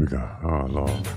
we go. Oh, Lord.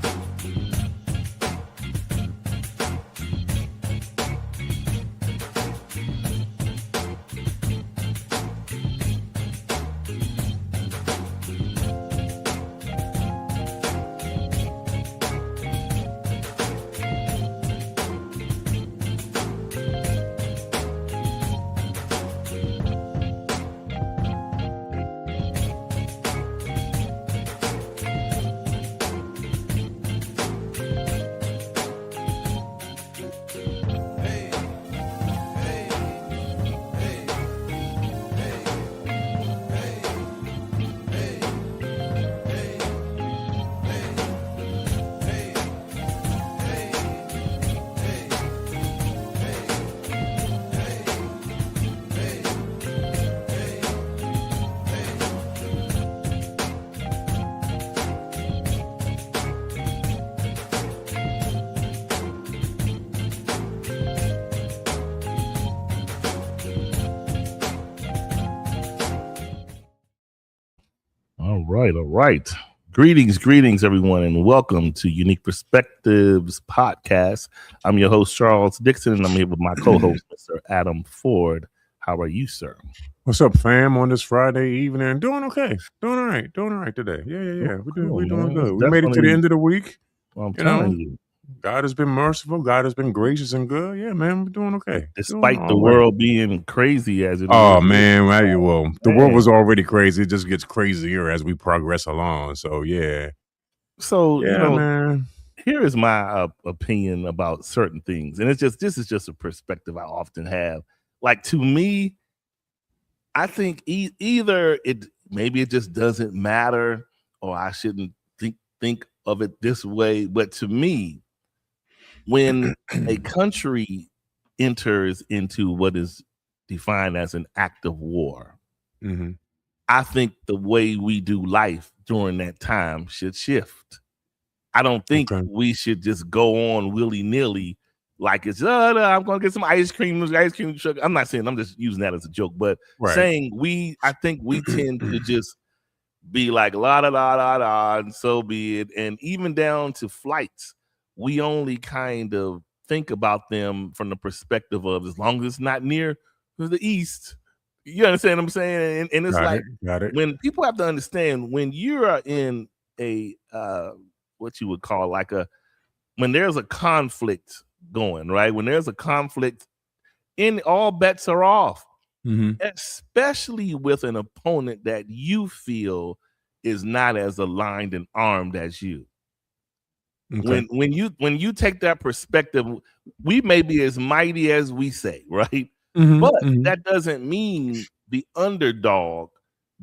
All right. Greetings, everyone, and welcome to Unique Perspectives Podcast. I'm your host, Charles Dixon, and I'm here with my co-host, Mr. Adam Ford. How are you, sir? What's up, fam? On this Friday evening, doing okay, doing all right today. Yeah. We're doing good. We made it to the end of the week. Well, I'm telling you, God has been merciful. God has been gracious and good. Yeah, man, we're doing okay. Despite the world being crazy as it is. Oh man, the world was already crazy. It just gets crazier as we progress along. So yeah. So man. Here is my opinion about certain things, and this is just a perspective I often have. Like, to me, I think either maybe it just doesn't matter, or I shouldn't think of it this way. But to me, when a country enters into what is defined as an act of war, I think the way we do life during that time should shift. I don't think we should just go on willy-nilly like it's, I'm going to get some ice cream truck. I'm not saying, I'm just using that as a joke, but saying I think we tend to just be like, la, da, da, da, da, and so be it. And even down to flights, we only kind of think about them from the perspective of, as long as it's not near the east. You understand what I'm saying? And it's got it. When people have to understand, when you're in a, what you would call when there's a conflict going, right? When there's a conflict, all bets are off, especially with an opponent that you feel is not as aligned and armed as you. When you take that perspective, we may be as mighty as we say, right? But that doesn't mean the underdog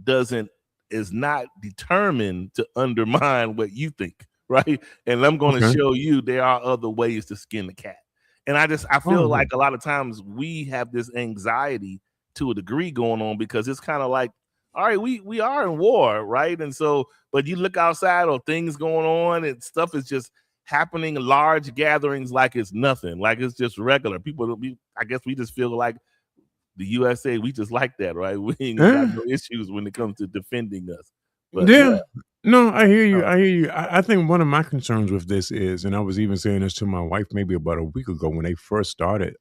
is not determined to undermine what you think, right? And I'm going to show you there are other ways to skin the cat. And I feel like a lot of times we have this anxiety to a degree going on, because it's kind of like, all right, we are in war, right? And so, but you look outside, or things going on, and stuff is just happening in large gatherings like it's nothing, like it's just regular. I guess we just feel like the USA, we just like that, right? We ain't got no issues when it comes to defending us. But no, I hear you. I think one of my concerns with this is, and I was even saying this to my wife maybe about a week ago when they first started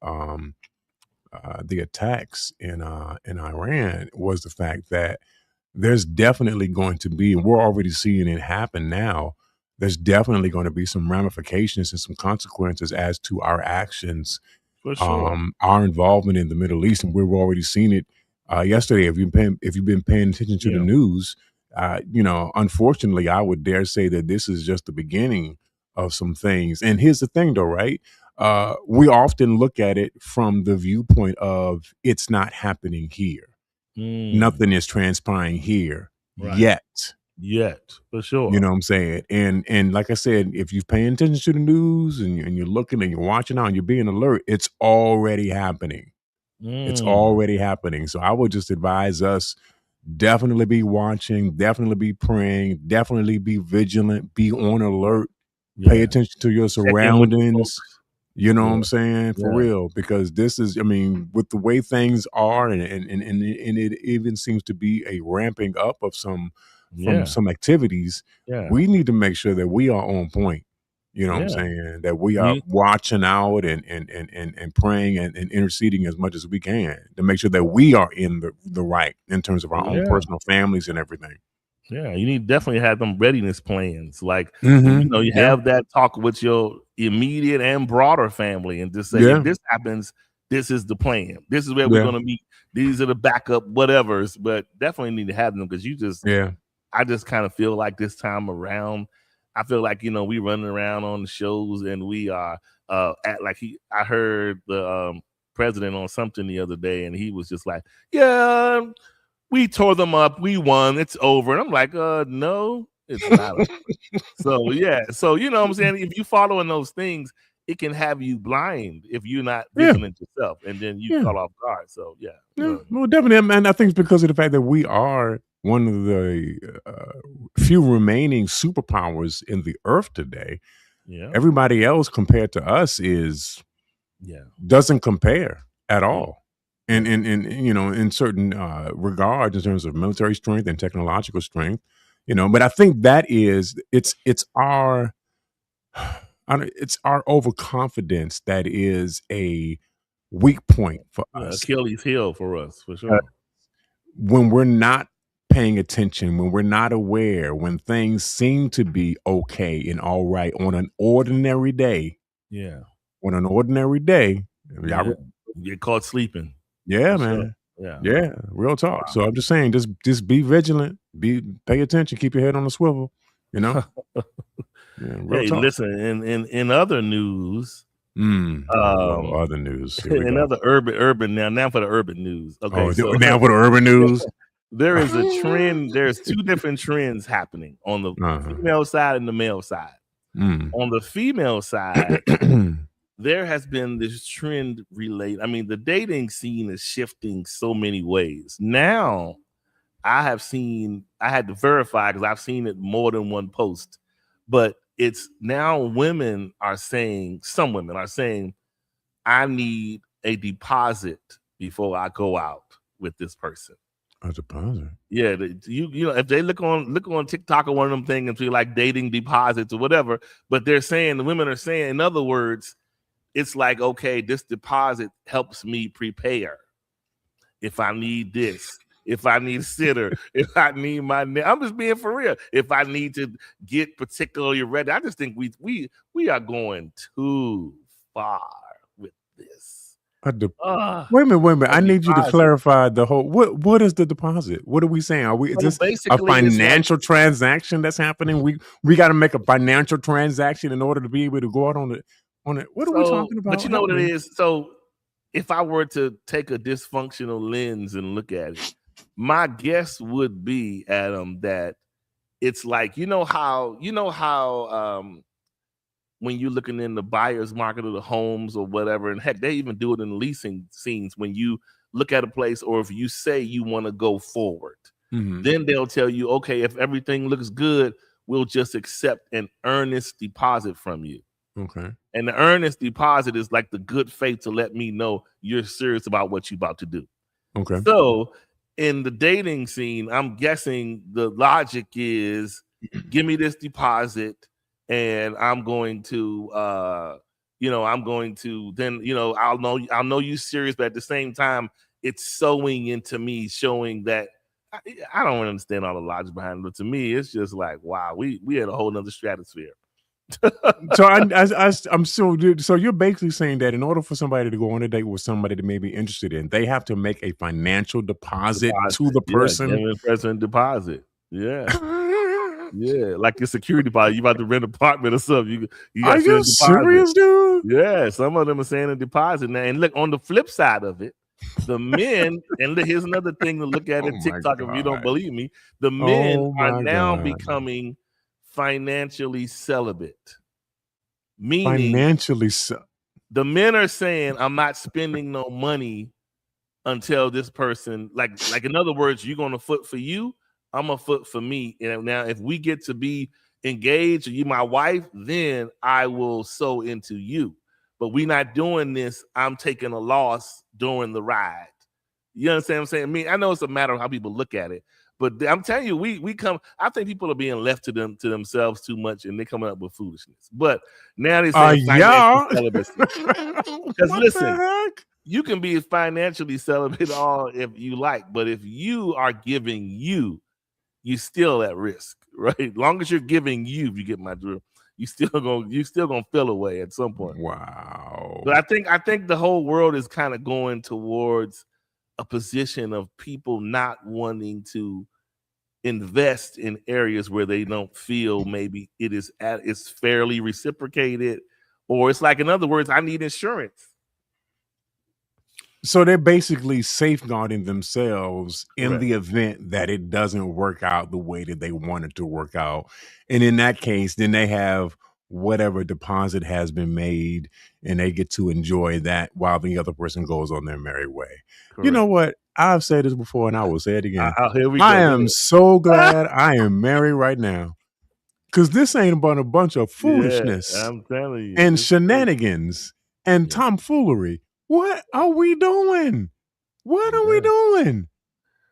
the attacks in Iran, was the fact that there's definitely going to be, and we're already seeing it happen now, there's definitely going to be some ramifications and some consequences as to our actions, for sure. Our involvement in the Middle East, and we've already seen it yesterday. If you've been paying attention to the news, unfortunately, I would dare say that this is just the beginning of some things. And here's the thing, though, right? We often look at it from the viewpoint of, it's not happening here. Nothing is transpiring here yet, for sure. You know what I'm saying? And like I said, if you're paying attention to the news and you're looking and you're watching out and you're being alert, it's already happening. It's already happening. So I would just advise us, definitely be watching, definitely be praying, definitely be vigilant, be on alert, pay attention to your surroundings. You know what I'm saying? For real. Because this is, with the way things are, and it even seems to be a ramping up of some from some activities, we need to make sure that we are on point. You know what I'm saying? That we are watching out and praying and interceding as much as we can to make sure that we are in the right in terms of our own personal families and everything. Yeah, you need to definitely have them readiness plans. Like, you have that talk with your immediate and broader family and just say, if this happens, this is the plan. This is where we're going to meet. These are the backup whatevers, but definitely need to have them because I just kind of feel like this time around, I feel like, we running around on the shows and we are I heard the president on something the other day and he was just like, yeah, we tore them up. We won. It's over. And I'm like, no, it's not. So, So, you know what I'm saying? If you following those things, it can have you blind if you're not vigilant yourself. And then you caught off guard. So, well, definitely. And I think it's because of the fact that we are one of the few remaining superpowers in the earth today. Yeah. Everybody else compared to us doesn't compare at all. And in certain regards in terms of military strength and technological strength, but I think that it's our overconfidence that is a weak point for us. Achilles heel for us, for sure. When we're not paying attention, when we're not aware, when things seem to be okay and all right on an ordinary day. Yeah. On an ordinary day, you get caught sleeping. Yeah, man. Sure. Yeah, real talk. Wow. So I'm just saying, just be vigilant, pay attention, keep your head on the swivel. Hey, talk. Listen. In other news, other news. Other urban now for the urban news. Okay, now for the urban news. There is a trend. There's two different trends happening on the female side and the male side. On the female side. There has been this trend related. I mean, the dating scene is shifting so many ways. Now, I had to verify because I've seen it more than one post, but it's now some women are saying, I need a deposit before I go out with this person. A deposit? Yeah, if they look on TikTok or one of them things and feel like dating deposits or whatever, but the women are saying, in other words, it's like, okay, this deposit helps me prepare. If I need this, if I need a sitter, if I need I'm just being for real. If I need to get particularly ready, I just think we are going too far with this. Wait a minute. I need you to clarify the whole. What is the deposit? What are we saying? Is this a financial transaction that's happening? We got to make a financial transaction in order to be able to go out on it. What are we talking about? But you know what it is? So if I were to take a dysfunctional lens and look at it, my guess would be, Adam, that it's like, you know how when you're looking in the buyer's market of the homes or whatever, and heck, they even do it in leasing scenes when you look at a place, or if you say you want to go forward, then they'll tell you, okay, if everything looks good, we'll just accept an earnest deposit from you. Okay. And the earnest deposit is like the good faith to let me know you're serious about what you're about to do. Okay. So in the dating scene, I'm guessing the logic is give me this deposit and I'm going to I'll know you're serious, but at the same time, it's sewing into me, showing that I don't understand all the logic behind it. But to me, it's just like, wow, we had a whole nother stratosphere. So you're basically saying that in order for somebody to go on a date with somebody that may be interested in, they have to make a financial deposit to the person. Yeah, present deposit. Yeah. Yeah, like your security deposit. You about to rent an apartment or something. Are you serious, dude? Yeah, some of them are saying a deposit now. And look, on the flip side of it, the men, and look, here's another thing to look at in TikTok if you don't believe me. The men are now becoming financially celibate. Meaning the men are saying, I'm not spending no money until this person, like in other words, you're gonna foot for you, I'm a foot for me. And now if we get to be engaged, or you my wife, then I will sow into you. But we not doing this. I'm taking a loss during the ride. You understand what I'm saying? I mean, I know it's a matter of how people look at it, But I'm telling you, we come. I think people are being left to themselves too much, and they're coming up with foolishness. But now they're saying financial celibacy. Because listen, you can be financially celibate all if you like, but if you are giving you still at risk, right? As long as you're giving you, if you get my drill, you still gonna feel away at some point. Wow. But I think the whole world is kind of going towards a position of people not wanting to invest in areas where they don't feel maybe it's fairly reciprocated, or it's like, in other words, I need insurance. So they're basically safeguarding themselves in the event that it doesn't work out the way that they want it to work out. And in that case, then they have whatever deposit has been made and they get to enjoy that while the other person goes on their merry way. Correct. You know what? I've said this before and I will say it again. I am so glad I am married right now. Because this ain't about a bunch of foolishness. Yeah, I'm telling you. And shenanigans and tomfoolery. What are we doing? What are we doing?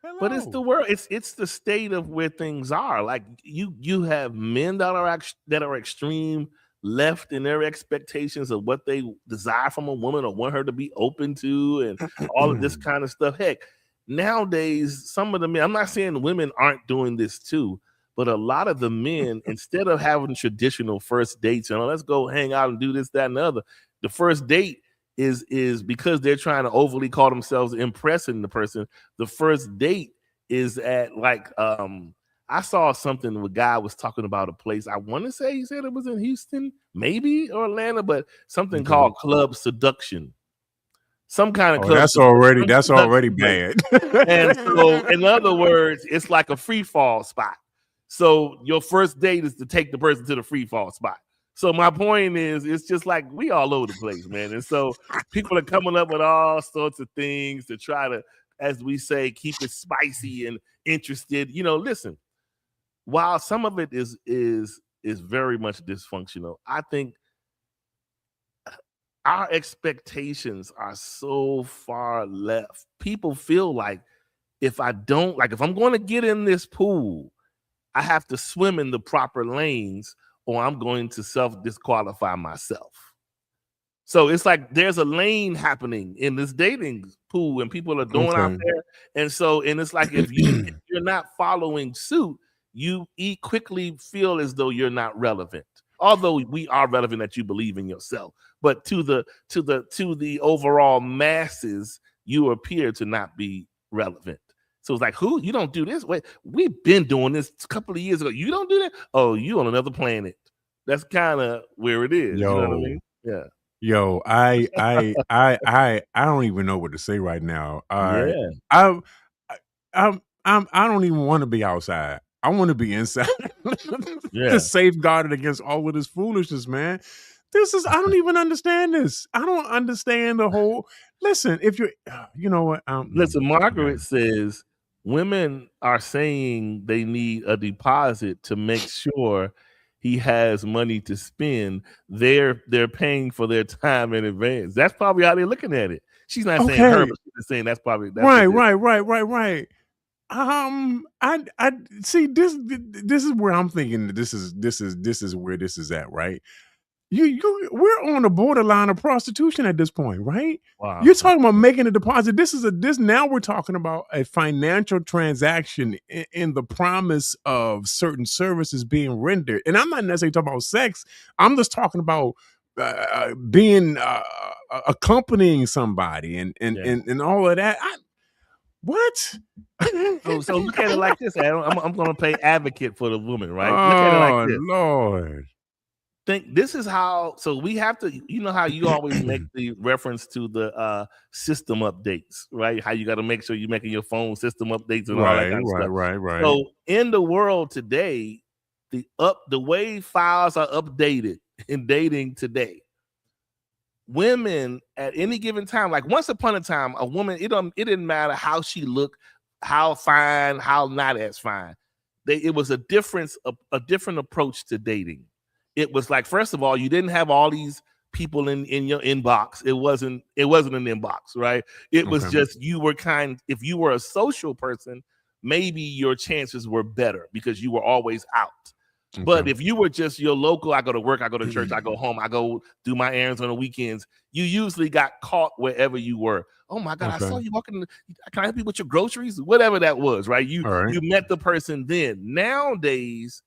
Hello. But it's the world. It's the state of where things are. Like you have men that are extreme left in their expectations of what they desire from a woman or want her to be open to, and all of this kind of stuff. Heck, nowadays, some of the men, I'm not saying women aren't doing this too, but a lot of the men, instead of having traditional first dates, let's go hang out and do this, that, and the other, the first date is because they're trying to overly call themselves impressing the person. The first date is at like I saw something where a guy was talking about a place. I want to say he said it was in Houston, maybe Atlanta, but something called Club Seduction. Some kind of club. That's already bad. And so, in other words, it's like a free fall spot. So your first date is to take the person to the free fall spot. So my point is, it's just like we all over the place, man. And so people are coming up with all sorts of things to try to, as we say, keep it spicy and interested. Listen, while some of it is very much dysfunctional, I think our expectations are so far left. People feel like if I'm going to get in this pool, I have to swim in the proper lanes, or I'm going to self-disqualify myself. So it's like there's a lane happening in this dating pool and people are doing out there. And it's like if you're not following suit, you quickly feel as though you're not relevant. Although we are relevant that you believe in yourself. But to the overall masses, you appear to not be relevant. So it's like, who? You don't do this? Wait, we've been doing this a couple of years ago. You don't do that? Oh, you on another planet. That's kind of where it is. Yo, you know what I mean? Yeah. Yo, I don't even know what to say right now. I don't even want to be outside. I want to be inside. To safeguard it against all of this foolishness, man. I don't even understand this. I don't understand the whole. Listen, if you know what? Listen, Margaret says women are saying they need a deposit to make sure he has money to spend. They're paying for their time in advance. That's probably how they're looking at it. She's not saying her, but she's saying that's probably right. I see this is where I'm thinking this is where this is at, right? We're on the borderline of prostitution at this point, right? Wow. You're talking about making a deposit. Now we're talking about a financial transaction in the promise of certain services being rendered. And I'm not necessarily talking about sex. I'm just talking about being accompanying somebody and all of that. What? So look at it like this, Adam. I'm going to play advocate for the woman, right? Oh, look at it like this. Lord. Think this is how. So we have to. You know how you always make the reference to the system updates, right? How you got to make sure you're making your phone system updates and all that kind of stuff. Right. So in the world today, the way files are updated in dating today, women at any given time, like once upon a time, a woman, it didn't matter how she looked, how fine, how not as fine. It was a different approach to dating. It was like, first of all, you didn't have all these people in your inbox. It wasn't an inbox, right? It was just if you were a social person, maybe your chances were better because you were always out. Okay. But if you were just your local, I go to work, I go to church, I go home, I go do my errands on the weekends, you usually got caught wherever you were. Oh my God, I saw you walking. Can I help you with your groceries? Whatever that was, right? You met the person then. Nowadays,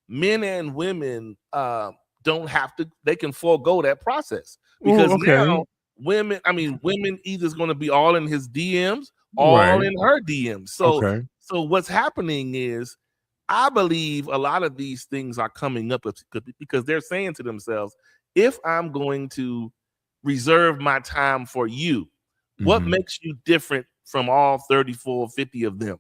men and women don't have to, they can forego that process because now women either is going to be all in his DMs, all in her DMs. So what's happening is, I believe a lot of these things are coming up because they're saying to themselves, if I'm going to reserve my time for you, what makes you different from all 34, 50 of them?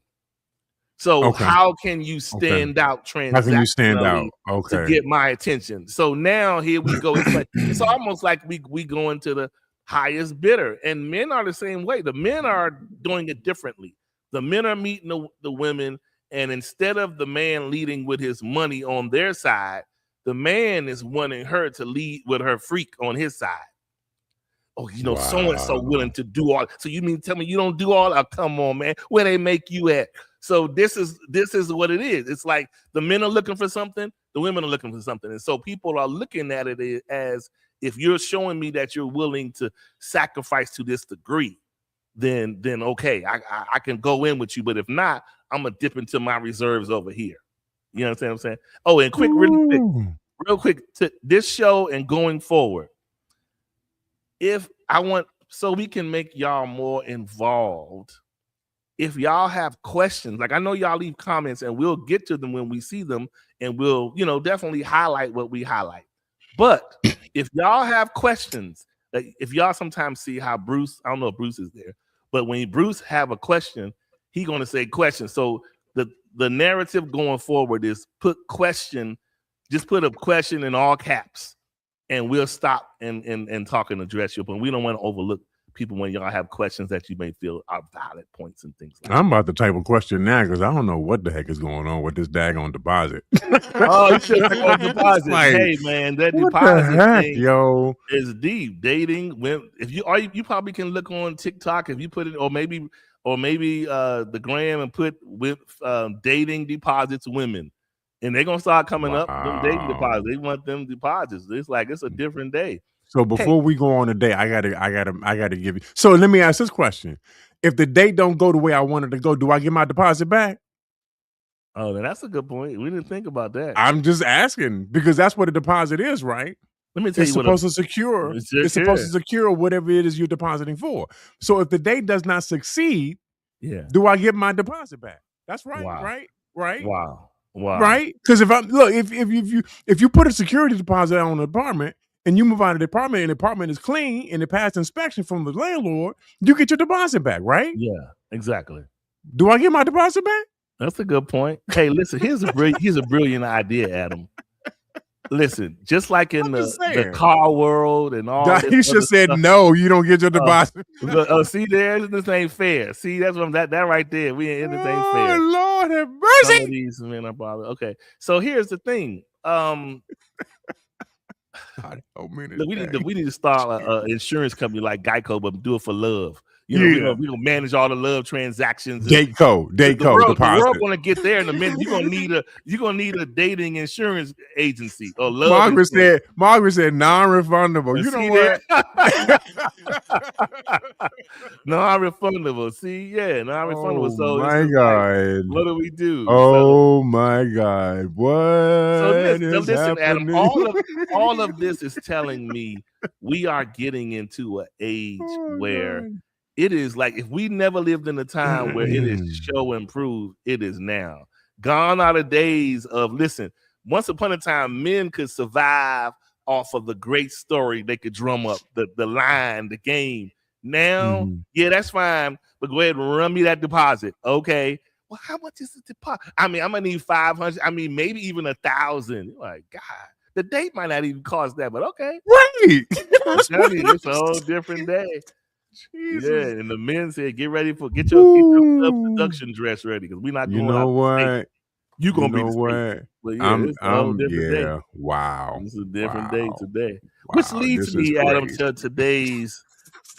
So how can you stand out transactionally to get my attention? So now here we go. It's almost like we go into the highest bidder, and men are the same way. The men are doing it differently. The men are meeting the women, and instead of the man leading with his money on their side, the man is wanting her to lead with her freak on his side. Oh, so-and-so willing to do all. So you mean tell me you don't do all? Oh, come on, man. Where they make you at? So this is what it is. It's like the men are looking for something, the women are looking for something. And so people are looking at it as, if you're showing me that you're willing to sacrifice to this degree, then okay, I can go in with you. But if not, I'm gonna dip into my reserves over here. You understand what I'm saying? Oh, and real quick, to this show and going forward, so we can make y'all more involved. If y'all have questions, like I know y'all leave comments and we'll get to them when we see them, and we'll, definitely highlight what we highlight. But if y'all have questions, like if y'all sometimes see how Bruce, I don't know if Bruce is there, but when Bruce have a question, he gonna say question. So the narrative going forward is just put a question in all caps, and we'll stop and talk and address you. But we don't want to overlook people when y'all have questions that you may feel are valid points and things like that. I'm about to type a question now because I don't know what the heck is going on with this daggone deposit. Oh, you should have on deposit. Hey man, that deposit thing is deep. Dating, you probably can look on TikTok if you put it, or maybe the gram and put with dating deposits women, and they're gonna start coming up. Them dating deposits, they want them deposits. It's like it's a different day. So before we go on a date, I gotta give you. So let me ask this question: if the date don't go the way I wanted to go, do I get my deposit back? Oh, that's a good point. We didn't think about that. I'm just asking because that's what a deposit is, right? Let me tell you, it's supposed to secure whatever it is you're depositing for. So if the date does not succeed, do I get my deposit back? That's right, right? Wow. Right? Because if you put a security deposit on an apartment and you move out of the apartment and the apartment is clean and it passed inspection from the landlord, you get your deposit back, right? Yeah, exactly. Do I get my deposit back? That's a good point. Hey, listen, here's a brilliant idea, Adam. Listen, just like in the car world and all that, you should said no, you don't get your deposit. See, this ain't fair. See, that's what that right there. We ain't fair. Oh Lord have mercy. Some of these men are probably okay. So here's the thing. We need to start an insurance company like Geico, but do it for love. We gonna manage all the love transactions. Dateco deposit. The world gonna get there in a minute. You're gonna need a dating insurance agency or love. Margaret said non-refundable. You know what? Non-refundable. See, non-refundable. Oh so my God, like, what do we do? Oh my God, what? So listen, Adam. All of this is telling me we are getting into an age where it is like, if we never lived in a time where it is show and prove, it is now. Gone are the days of, listen, once upon a time, men could survive off of the great story. They could drum up the line, the game. Now, that's fine, but go ahead and run me that deposit. Okay. Well, how much is the deposit? I mean, I'm going to need 500. I mean, maybe even 1,000. You're like, God, the date might not even cost that, but okay. Right. It's a whole different day. Jesus. Yeah, and the men said, get your production dress ready because we're not going. You know what? You're gonna be what? But day. Wow. It's a different day today. Wow, which leads me, Adam, to today's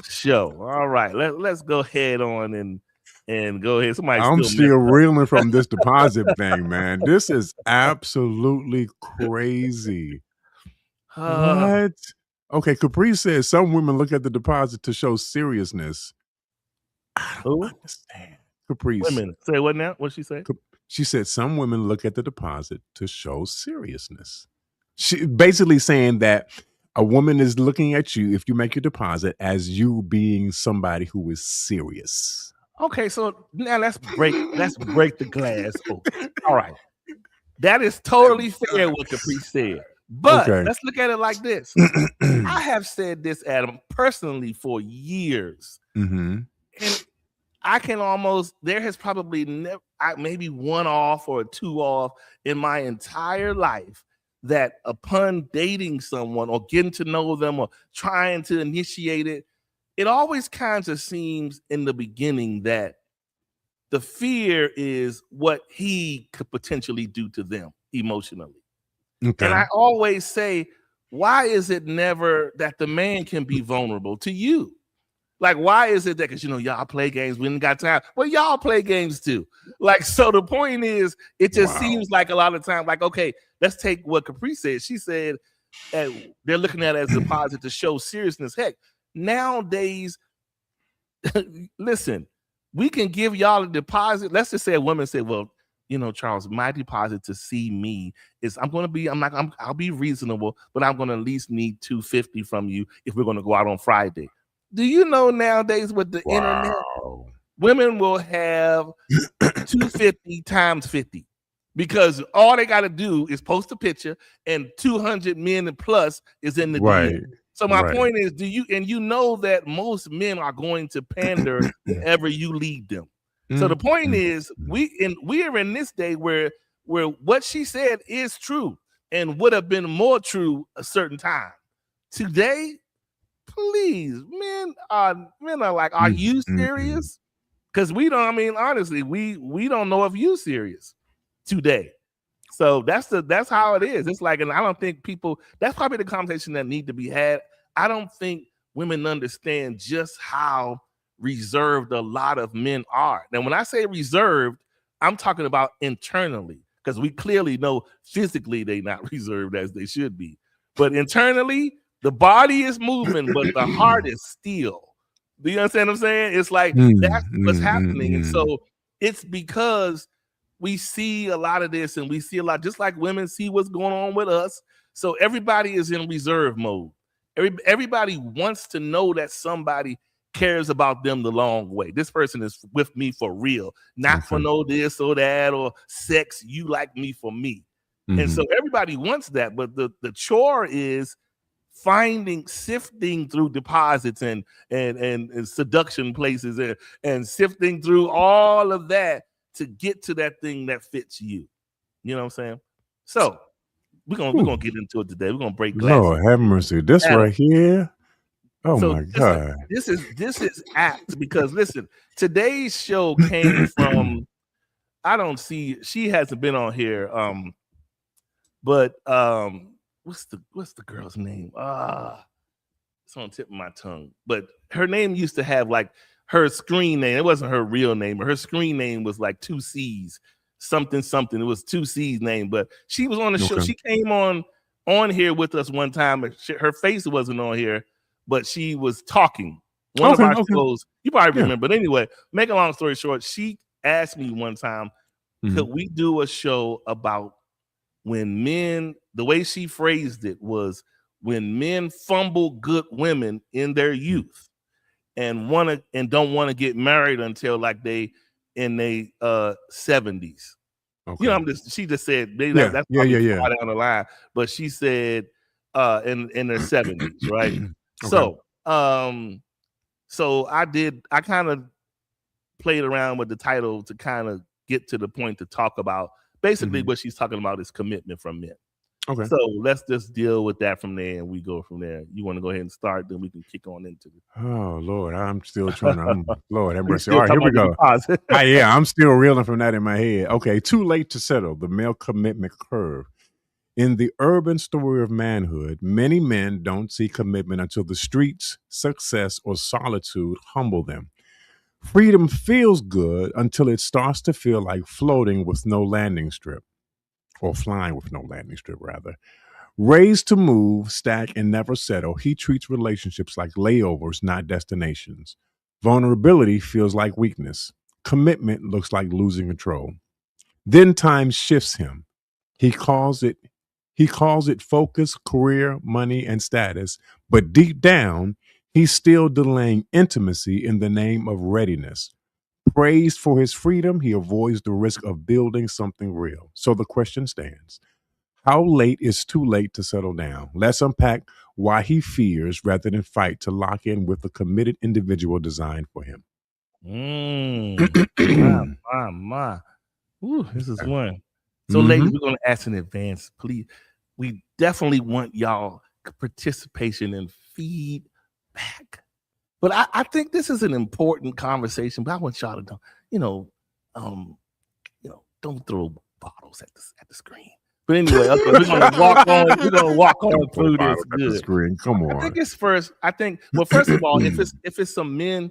show. All right, let's go head on and And go ahead. Somebody I'm still still reeling from this deposit thing, man. This is absolutely crazy. What? Okay, Capri says some women look at the deposit to show seriousness. I don't understand. Caprice. Women. Say what now? What'd she say? She said some women look at the deposit to show seriousness. She basically saying that a woman is looking at you if you make your deposit as you being somebody who is serious. Okay, so now let's break the glass open. All right. That is totally fair what Caprice said. But let's look at it like this. I have said this, Adam, personally for years. And I can almost, there has probably never, maybe one off or two off in my entire life that upon dating someone or getting to know them or trying to initiate it, it always kind of seems in the beginning that the fear is what he could potentially do to them emotionally. Okay. And I always say, why is it never that the man can be vulnerable to you? Like, why is it that? Because, y'all play games. We ain't got time. Well, y'all play games too. Like, so the point is, it just seems like a lot of times, like, okay, let's take what Capri said. She said they're looking at it as a deposit to show seriousness. Heck, nowadays, listen, we can give y'all a deposit. Let's just say a woman said, well, Charles, my deposit to see me is I'll be reasonable, but I'm going to at least need $250 from you if we're going to go out on Friday. Do you know nowadays with the internet, women will have 250 times 50 because all they got to do is post a picture and 200 men plus is in the DM. So my point is, you know that most men are going to pander wherever you lead them. So the point is, we are in this day where what she said is true and would have been more true a certain time. Today, please, men are like, are you serious? Because honestly, we don't know if you serious today. So that's how it is. It's like, and I don't think that's probably the conversation that need to be had. I don't think women understand just how reserved a lot of men are. Now, when I say reserved, I'm talking about internally, because we clearly know physically they're not reserved as they should be. But internally, the body is moving, but the heart is still. Do you understand what I'm saying? It's like that's what's happening. And so it's because we see a lot of this, and we see a lot, just like women see what's going on with us. So everybody is in reserve mode. Everybody wants to know that somebody cares about them the long way. This person is with me for real, not for no this or that or sex. You like me for me. And so everybody wants that. But the chore is sifting through deposits and seduction places and sifting through all of that to get to that thing that fits you. You know what I'm saying? So we're gonna get into it today. We're gonna break glass. Lord have mercy. This Adam, right here. Oh my God. This is apt because listen, today's show came from she hasn't been on here. But what's the girl's name? It's on the tip of my tongue. But her name used to have like her screen name. It wasn't her real name, but her screen name was like 2 C's. Something. It was 2 C's name, but she was on the show. She came on here with us one time. Her face wasn't on here, but she was talking. One of our shows, you probably remember. But anyway, make a long story short, she asked me one time, could we do a show about when men, the way she phrased it was when men fumble good women in their youth and don't want to get married until like they in their 70s. She just said that's probably far down the line, but she said in their 70s, right? So I kind of played around with the title to kind of get to the point to talk about basically what she's talking about is commitment from men. Okay. So let's just deal with that from there and we go from there. You want to go ahead and start, then we can kick on into it. Oh, Lord, I'm still trying to, Lord have mercy. All right, here we go. I'm still reeling from that in my head. Okay, too late to settle, the male commitment curve. In the urban story of manhood, many men don't see commitment until the streets, success, or solitude humble them. Freedom feels good until it starts to feel like floating with no landing strip, or flying with no landing strip, rather. Raised to move, stack, and never settle, he treats relationships like layovers, not destinations. Vulnerability feels like weakness. Commitment looks like losing control. Then time shifts him. He calls it he calls it focus, career, money, and status, but deep down, he's still delaying intimacy in the name of readiness. Praised for his freedom, he avoids the risk of building something real. So the question stands: how late is too late to settle down? Let's unpack why he fears rather than fight to lock in with a committed individual designed for him. My. Ooh, this is one. So, ladies, we're going to ask in advance, please. We definitely want y'all participation and feedback. But I think this is an important conversation. But I want y'all to know, don't throw bottles at the screen. But anyway, okay, we're gonna walk on. We're gonna walk on through this. Good. Screen. Come on. I think it's first. Well, first of all, if it's some men,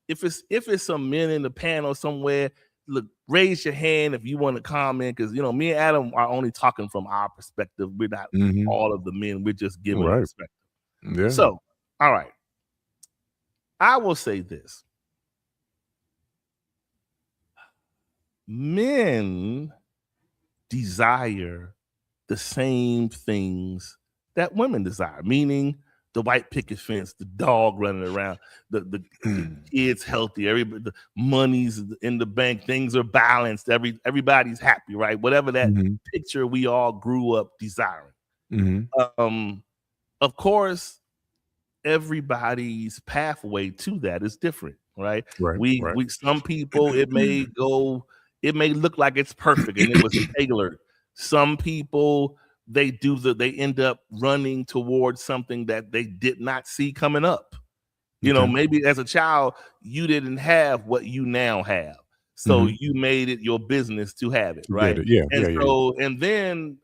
if it's some men in the panel somewhere, look, raise your hand if you want to comment, because me and Adam are only talking from our perspective. We're not all of the men. We're just giving a perspective. Yeah. So, all right, I will say this: men desire the same things that women desire, meaning the white picket fence, the dog running around, the kids healthy, everybody, the money's in the bank, things are balanced, everybody's happy, right? Whatever that picture we all grew up desiring. Of course, everybody's pathway to that is different, right? We some people, it may look like it's perfect and it was tailored. Some people, they end up running towards something that they did not see coming up. Maybe as a child, you didn't have what you now have. So you made it your business to have it, right? And then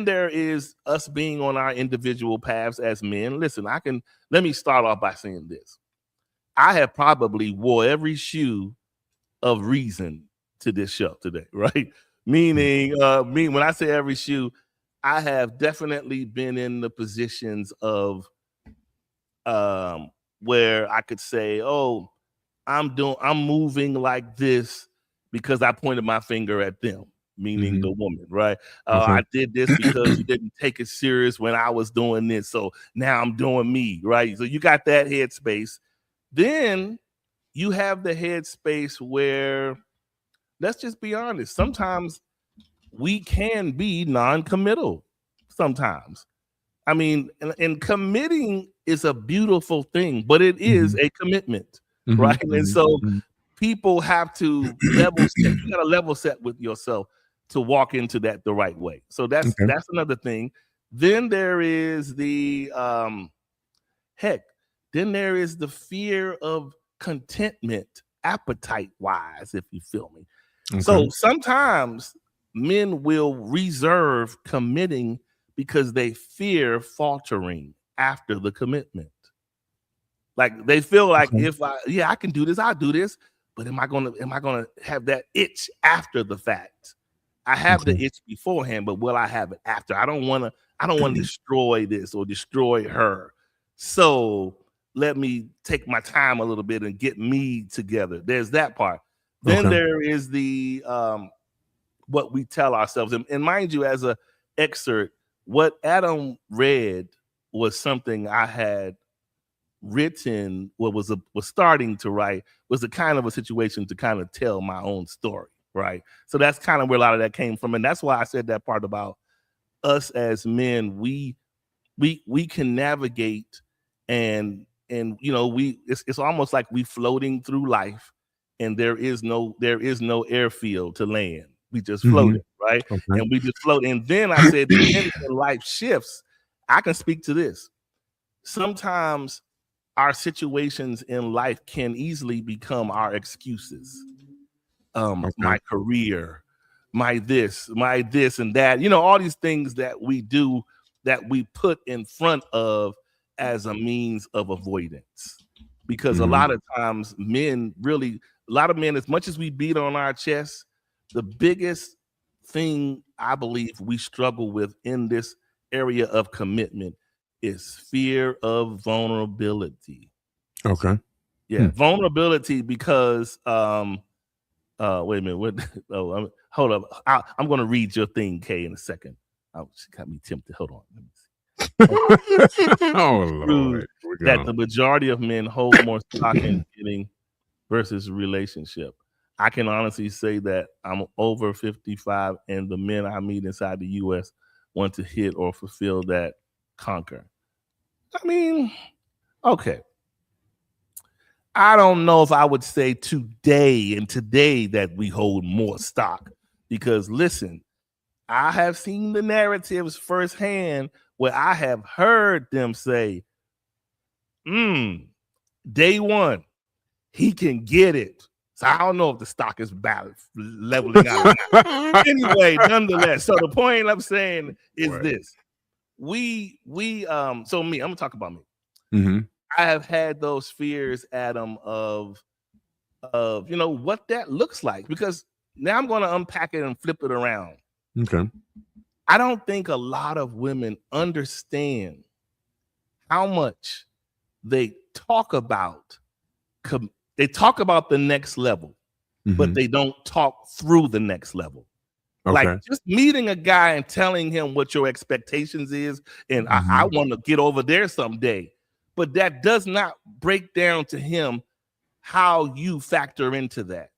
there is us being on our individual paths as men. Listen, let me start off by saying this. I have probably wore every shoe of reason to this show today, right? Meaning, when I say every shoe, I have definitely been in the positions of where I could say, oh, I'm moving like this because I pointed my finger at them, meaning the woman, right? I did this because you didn't take it serious when I was doing this, so now I'm doing me, right? So you got that headspace. Then you have the headspace where, let's just be honest, sometimes we can be non-committal sometimes. I mean, and committing is a beautiful thing, but it is a commitment, right? And so people have to level set. You got to level set with yourself to walk into that the right way. So that's another thing. Then there is the then there is the fear of contentment, appetite-wise, if you feel me. So sometimes men will reserve committing because they fear faltering after the commitment. Like they feel like if I can do this, I'll do this. But am I gonna have that itch after the fact? I have the itch beforehand, but will I have it after? I don't want to destroy this or destroy her. So let me take my time a little bit and get me together. There's that part. Then there is the what we tell ourselves. And mind you, as a excerpt, what Adam read was something I had written, was starting to write, was a kind of a situation to kind of tell my own story, right? So that's kind of where a lot of that came from. And that's why I said that part about us as men, we can navigate and it's almost like we floating through life and there is no airfield to land. We just floated, right? And we just float. And then I said, then when life shifts, I can speak to this. Sometimes our situations in life can easily become our excuses. My career, my this and that, all these things that we do that we put in front of as a means of avoidance. because a lot of times a lot of men, as much as we beat on our chest, the biggest thing I believe we struggle with in this area of commitment is fear of vulnerability. Okay. Yeah, vulnerability, because wait a minute. Hold up. I'm going to read your thing, Kay, in a second. She got me tempted. Hold on. Let me see. Oh, Lord. That the majority of men hold more stock in getting versus relationship. I can honestly say that I'm over 55, and the men I meet inside the U.S. want to hit or fulfill that conquer. I mean, okay. I don't know if I would say today that we hold more stock, because listen, I have seen the narratives firsthand where I have heard them say, day one, he can get it. So I don't know if the stock is leveling out. Anyway, nonetheless, so the point I'm saying is this. So me, I'm gonna talk about me. I have had those fears, Adam, of what that looks like, because now I'm going to unpack it and flip it around. Okay. I don't think a lot of women understand how much they talk about the next level, but they don't talk through the next level. Okay. Like just meeting a guy and telling him what your expectations is, and I want to get over there someday, but that does not break down to him how you factor into that,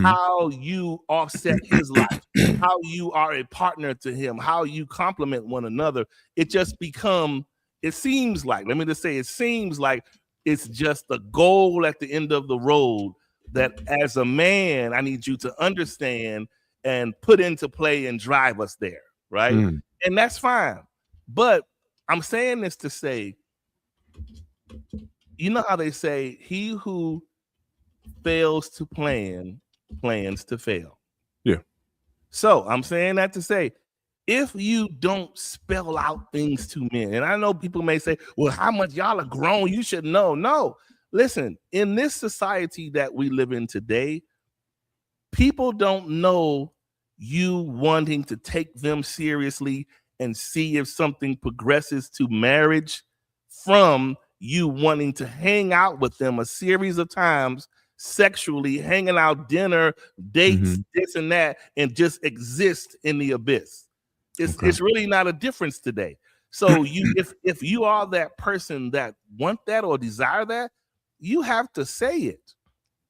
how you offset his life, how you are a partner to him, how you complement one another. It seems like it's just the goal at the end of the road that as a man, I need you to understand and put into play and drive us there, right? And that's fine. But I'm saying this to say, you know how they say, he who fails to plan plans to fail. Yeah. So I'm saying that to say, if you don't spell out things to men, and I know people may say, well, how much y'all are grown, you should know. No, listen, in this society that we live in today, people don't know you wanting to take them seriously and see if something progresses to marriage from you wanting to hang out with them a series of times, sexually, hanging out, dinner, dates, this and that, and just exist in the abyss. It's really not a difference today. So if you are that person that want that or desire that, you have to say it.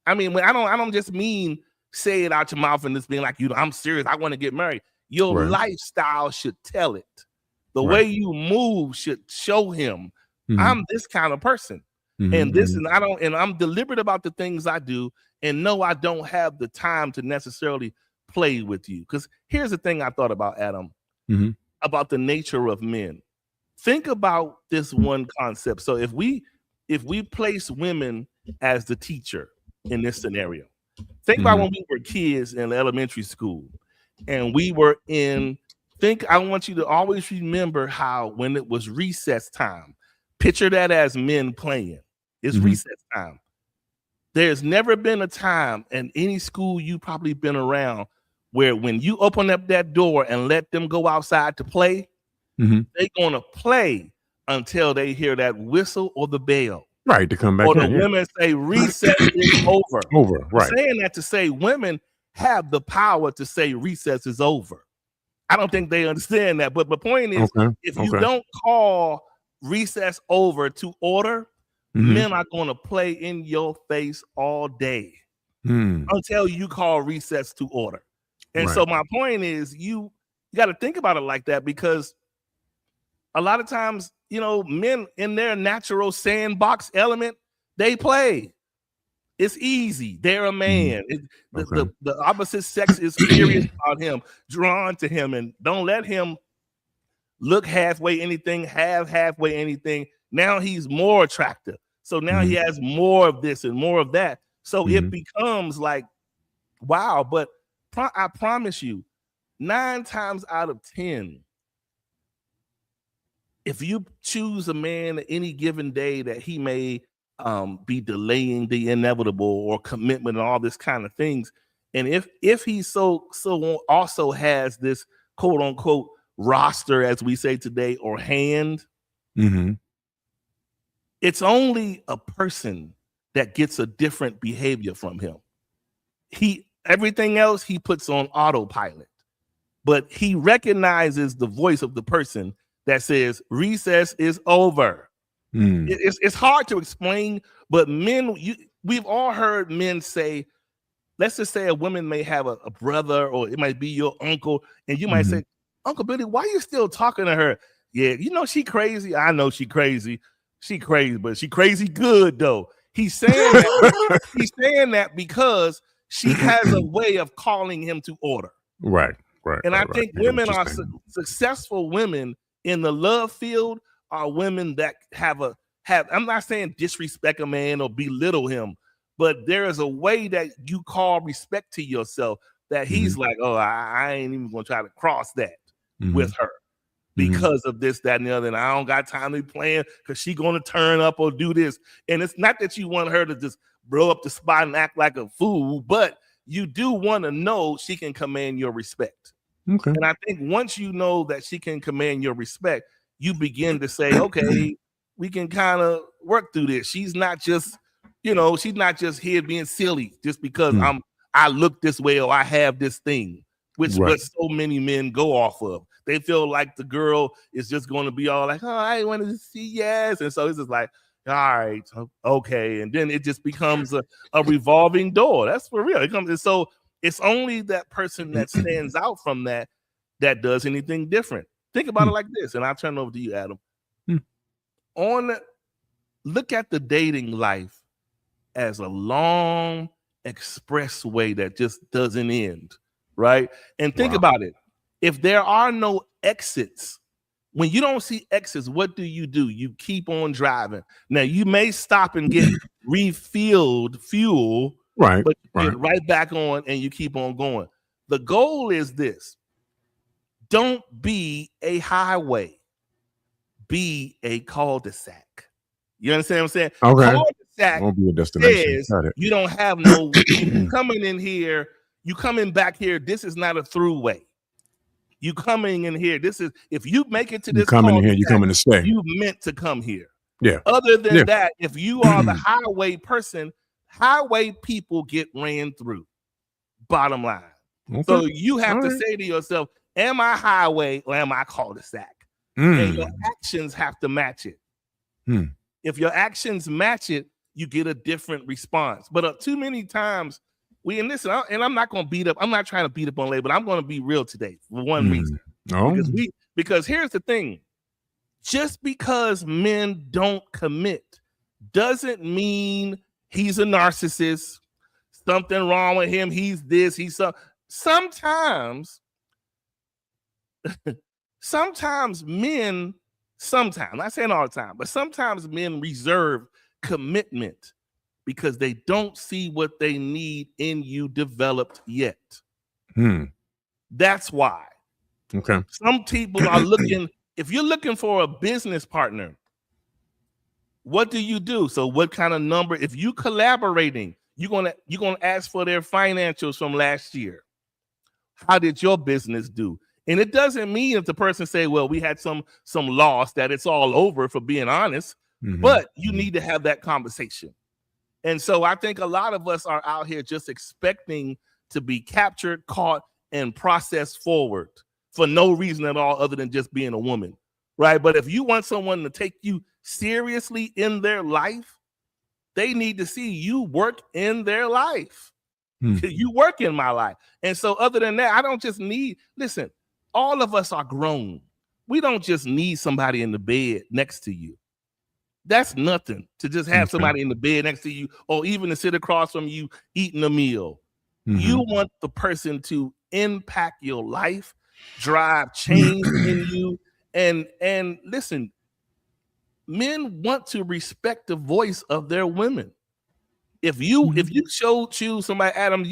I mean, I don't just mean say it out your mouth and just being like, I'm serious, I want to get married. Your lifestyle should tell it. The way you move should show him, I'm this kind of person. And this, and I'm deliberate about the things I do, and no, I don't have the time to necessarily play with you. Because here's the thing I thought about, Adam, about the nature of men. Think about this one concept. So if we place women as the teacher in this scenario, think about when we were kids in elementary school, and we were I want you to always remember how when it was recess time, picture that as men playing. It's recess time. There's never been a time in any school you've probably been around where when you open up that door and let them go outside to play, they're going to play until they hear that whistle or the bell. Right, to come back or the women say recess is over. Right. I'm saying that to say women have the power to say recess is over. I don't think they understand that. But the point is, if you don't call recess over to order, men are going to play in your face all day until you call recess to order. And so my point is, you got to think about it like that, because a lot of times, men in their natural sandbox element, they play. It's easy. They're a man. The opposite sex is curious about him, drawn to him, and don't let him look halfway anything, have halfway anything. Now he's more attractive. So now he has more of this and more of that. So it becomes like, wow. But I promise you, 9 times out of 10, if you choose a man any given day that he may be delaying the inevitable or commitment and all this kind of things. And if he so also has this quote unquote roster, as we say today, or hand, it's only a person that gets a different behavior from him. Everything else he puts on autopilot, but he recognizes the voice of the person that says recess is over. It's hard to explain, but we've all heard men say, let's just say a woman may have a brother, or it might be your uncle, and you might say, Uncle Billy, why are you still talking to her? Yeah, you know she crazy. I know she crazy. She crazy, but she crazy good though. He's saying that. He's saying that because she has a way of calling him to order. Right. And I think women are successful women in the love field are women that have. I'm not saying disrespect a man or belittle him, but there is a way that you call respect to yourself that he's like, oh, I ain't even gonna try to cross that with her because of this, that, and the other. And I don't got time to be playing because she gonna turn up or do this. And it's not that you want her to just blow up the spot and act like a fool, but you do want to know she can command your respect. Okay. And I think once you know that she can command your respect, you begin to say, okay, we can kind of work through this. She's not just, she's not just here being silly just because I look this way or I have this thing, which what so many men go off of. They feel like the girl is just going to be all like, oh, I wanted to see yes. And so it's just like, all right, okay. And then it just becomes a revolving door. That's for real. And so it's only that person that stands out from that does anything different. Think about it like this, and I'll turn it over to you, Adam. Look at the dating life as a long expressway that just doesn't end, right? And think about it. If there are no exits, when you don't see exits, what do? You keep on driving. Now, you may stop and get refilled fuel, but you get right back on and you keep on going. The goal is this. Don't be a highway. Be a cul-de-sac. You understand what I'm saying? Okay. Cul-de-sac won't be a destination. says you don't have no coming in here. You coming back here. This is not a throughway. You coming in here. This is if you make it to this. You coming in here. You coming to stay. You meant to come here. Yeah. Other than that, if you are the highway person, highway people get ran through. Bottom line. Okay. So you have to say to yourself, am I highway or am I cul-de-sac? And your actions have to match it. If your actions match it, you get a different response. But too many times, and I'm not going to beat up. I'm not trying to beat up on Lay, but I'm going to be real today for one reason. Because here's the thing. Just because men don't commit doesn't mean he's a narcissist. Something wrong with him. He's this. He's sometimes men, not saying all the time, but sometimes men reserve commitment because they don't see what they need in you developed yet. That's why. Okay. Some people are looking, if you're looking for a business partner, what do you do? So what kind of number, if you collaborating, you're gonna ask for their financials from last year. How did your business do? And it doesn't mean if the person say, well, we had some loss that it's all over, for being honest, but you need to have that conversation. And so I think a lot of us are out here just expecting to be captured, caught, and processed forward for no reason at all other than just being a woman, right? But if you want someone to take you seriously in their life, they need to see you work in their life. You work in my life. And so other than that, I don't just need, listen, all of us are grown. We don't just need somebody in the bed next to you. That's nothing to just have somebody in the bed next to you or even to sit across from you eating a meal. You want the person to impact your life, drive change in you. And listen, men want to respect the voice of their women. If you choose somebody, Adam,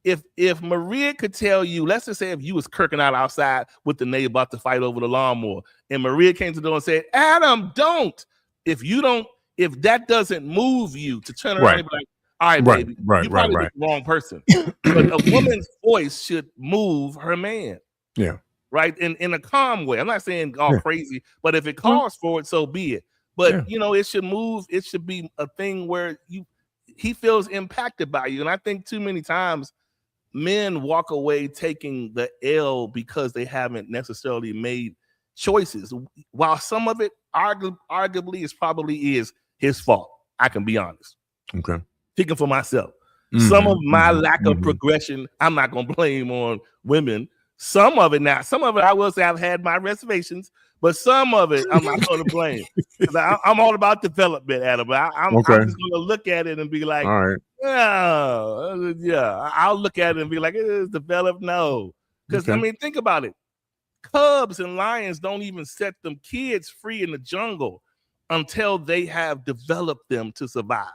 if Maria could tell you, let's just say if you was kirking out outside with the neighbor about to fight over the lawnmower, and Maria came to the door and said, Adam, don't. If you don't if that doesn't move you to turn around and be like, all right, baby, you probably with the wrong person. But a woman's voice should move her man. Yeah. Right. In a calm way. I'm not saying all crazy, but if it calls for it, so be it. But you know, it should move. It should be a thing where he feels impacted by you. And I think too many times men walk away taking the L because they haven't necessarily made choices. While some of it arguably is his fault. I can be honest. Okay. Speaking for myself. Some of my lack of progression, I'm not going to blame on women. Some of it I will say I've had my reservations, but some of it I'm not going to blame. I'm all about development, Adam. I'm just going to look at it and be like, all right. Yeah. I'll look at it and be like, it is developed. No. Because, I mean, think about it. Cubs and lions don't even set them kids free in the jungle until they have developed them to survive.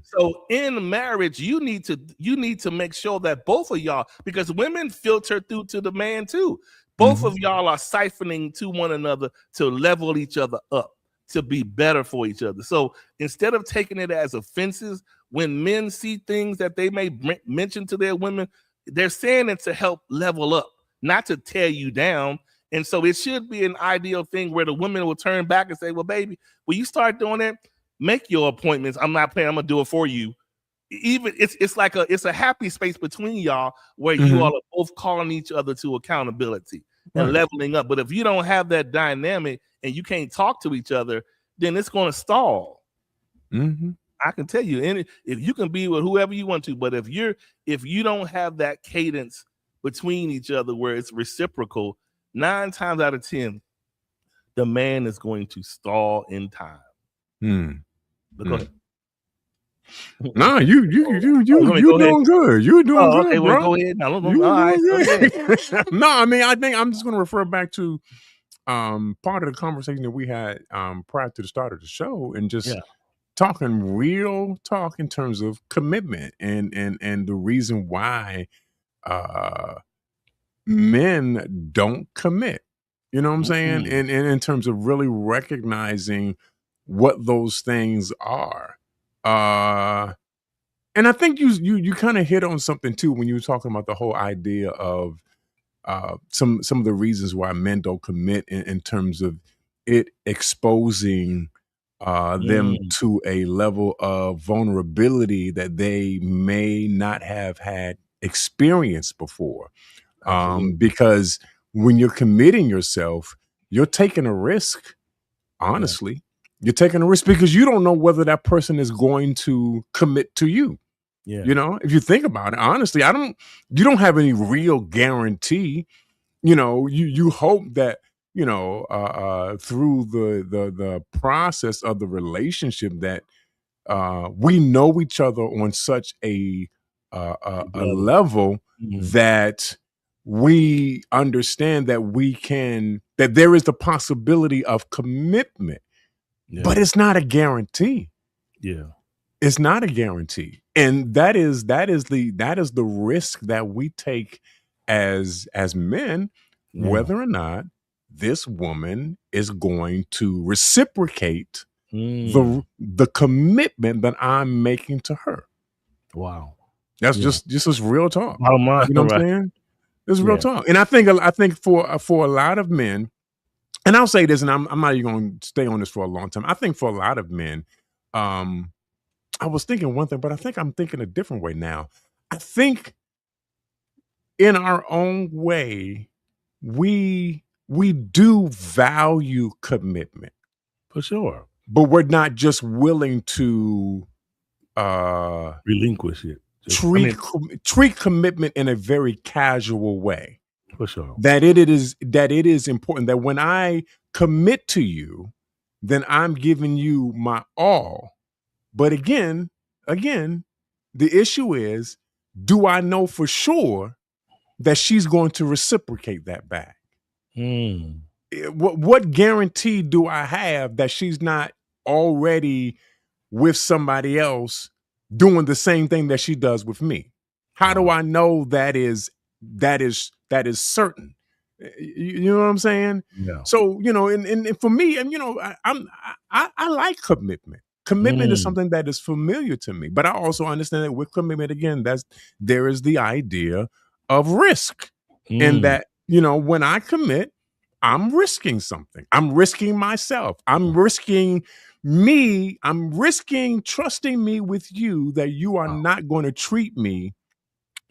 So in marriage, you need to make sure that both of y'all, because women filter through to the man too. Both of y'all are siphoning to one another to level each other up, to be better for each other. So instead of taking it as offenses, when men see things that they may mention to their women, they're saying it to help level up, not to tear you down. And so it should be an ideal thing where the women will turn back and say, well, baby, when you start doing that, make your appointments. I'm not paying. I'm gonna do it for you. Even it's a happy space between y'all where you all are both calling each other to accountability and leveling up. But if you don't have that dynamic and you can't talk to each other, then it's going to stall. I can tell you, and if you can be with whoever you want to, but if you don't have that cadence between each other where it's reciprocal, 9 times out of 10, the man is going to stall in time. But go ahead. No, you doing good. You're doing good, okay, bro. Go ahead. Now, No, I mean, I think I'm just going to refer back to part of the conversation that we had prior to the start of the show, and just talking real talk in terms of commitment and the reason why men don't commit. You know what I'm saying? And in terms of really recognizing what those things are. And I think you kind of hit on something too when you were talking about the whole idea of some of the reasons why men don't commit in terms of it exposing them to a level of vulnerability that they may not have had experienced before. Because when you're committing yourself, you're taking a risk, honestly. You're taking a risk because you don't know whether that person is going to commit to you. You know, if you think about it, honestly, you don't have any real guarantee. You know, you hope that, you know, through the process of the relationship that we know each other on such a level that we understand that that there is the possibility of commitment. But it's not a guarantee. It's not a guarantee. And that is the risk that we take as men, whether or not this woman is going to reciprocate the commitment that I'm making to her. Wow. That's just this real talk. You know what I'm saying? This is real talk. And I think for a lot of men, and I'll say this, and I'm not even going to stay on this for a long time. I think for a lot of men, I was thinking one thing, but I think I'm thinking a different way now. I think in our own way, we do value commitment. For sure. But we're not just willing to relinquish it. Treat commitment in a very casual way. For sure. That it is important that when I commit to you, then I'm giving you my all. But again, the issue is, do I know for sure that she's going to reciprocate that back? What guarantee do I have that she's not already with somebody else doing the same thing that she does with me? How do I know that is certain? You know what I'm saying? Yeah. So, and for me, and I like commitment. Commitment is something that is familiar to me, but I also understand that with commitment, again, there is the idea of risk. And that, when I commit, I'm risking something. I'm risking myself. I'm risking me. I'm risking trusting me with you that you are not going to treat me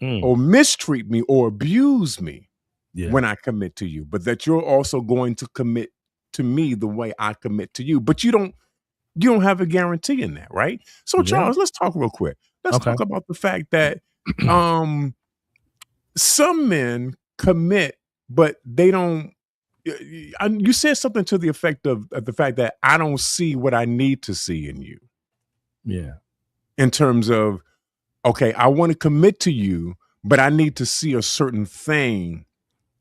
or mistreat me or abuse me when I commit to you, but that you're also going to commit to me the way I commit to you. But you don't have a guarantee in that, right? So Charles, let's talk real quick. Let's talk about the fact that some men commit, but they don't. You said something to the effect of the fact that I don't see what I need to see in you. Yeah. In terms of, okay, I want to commit to you, but I need to see a certain thing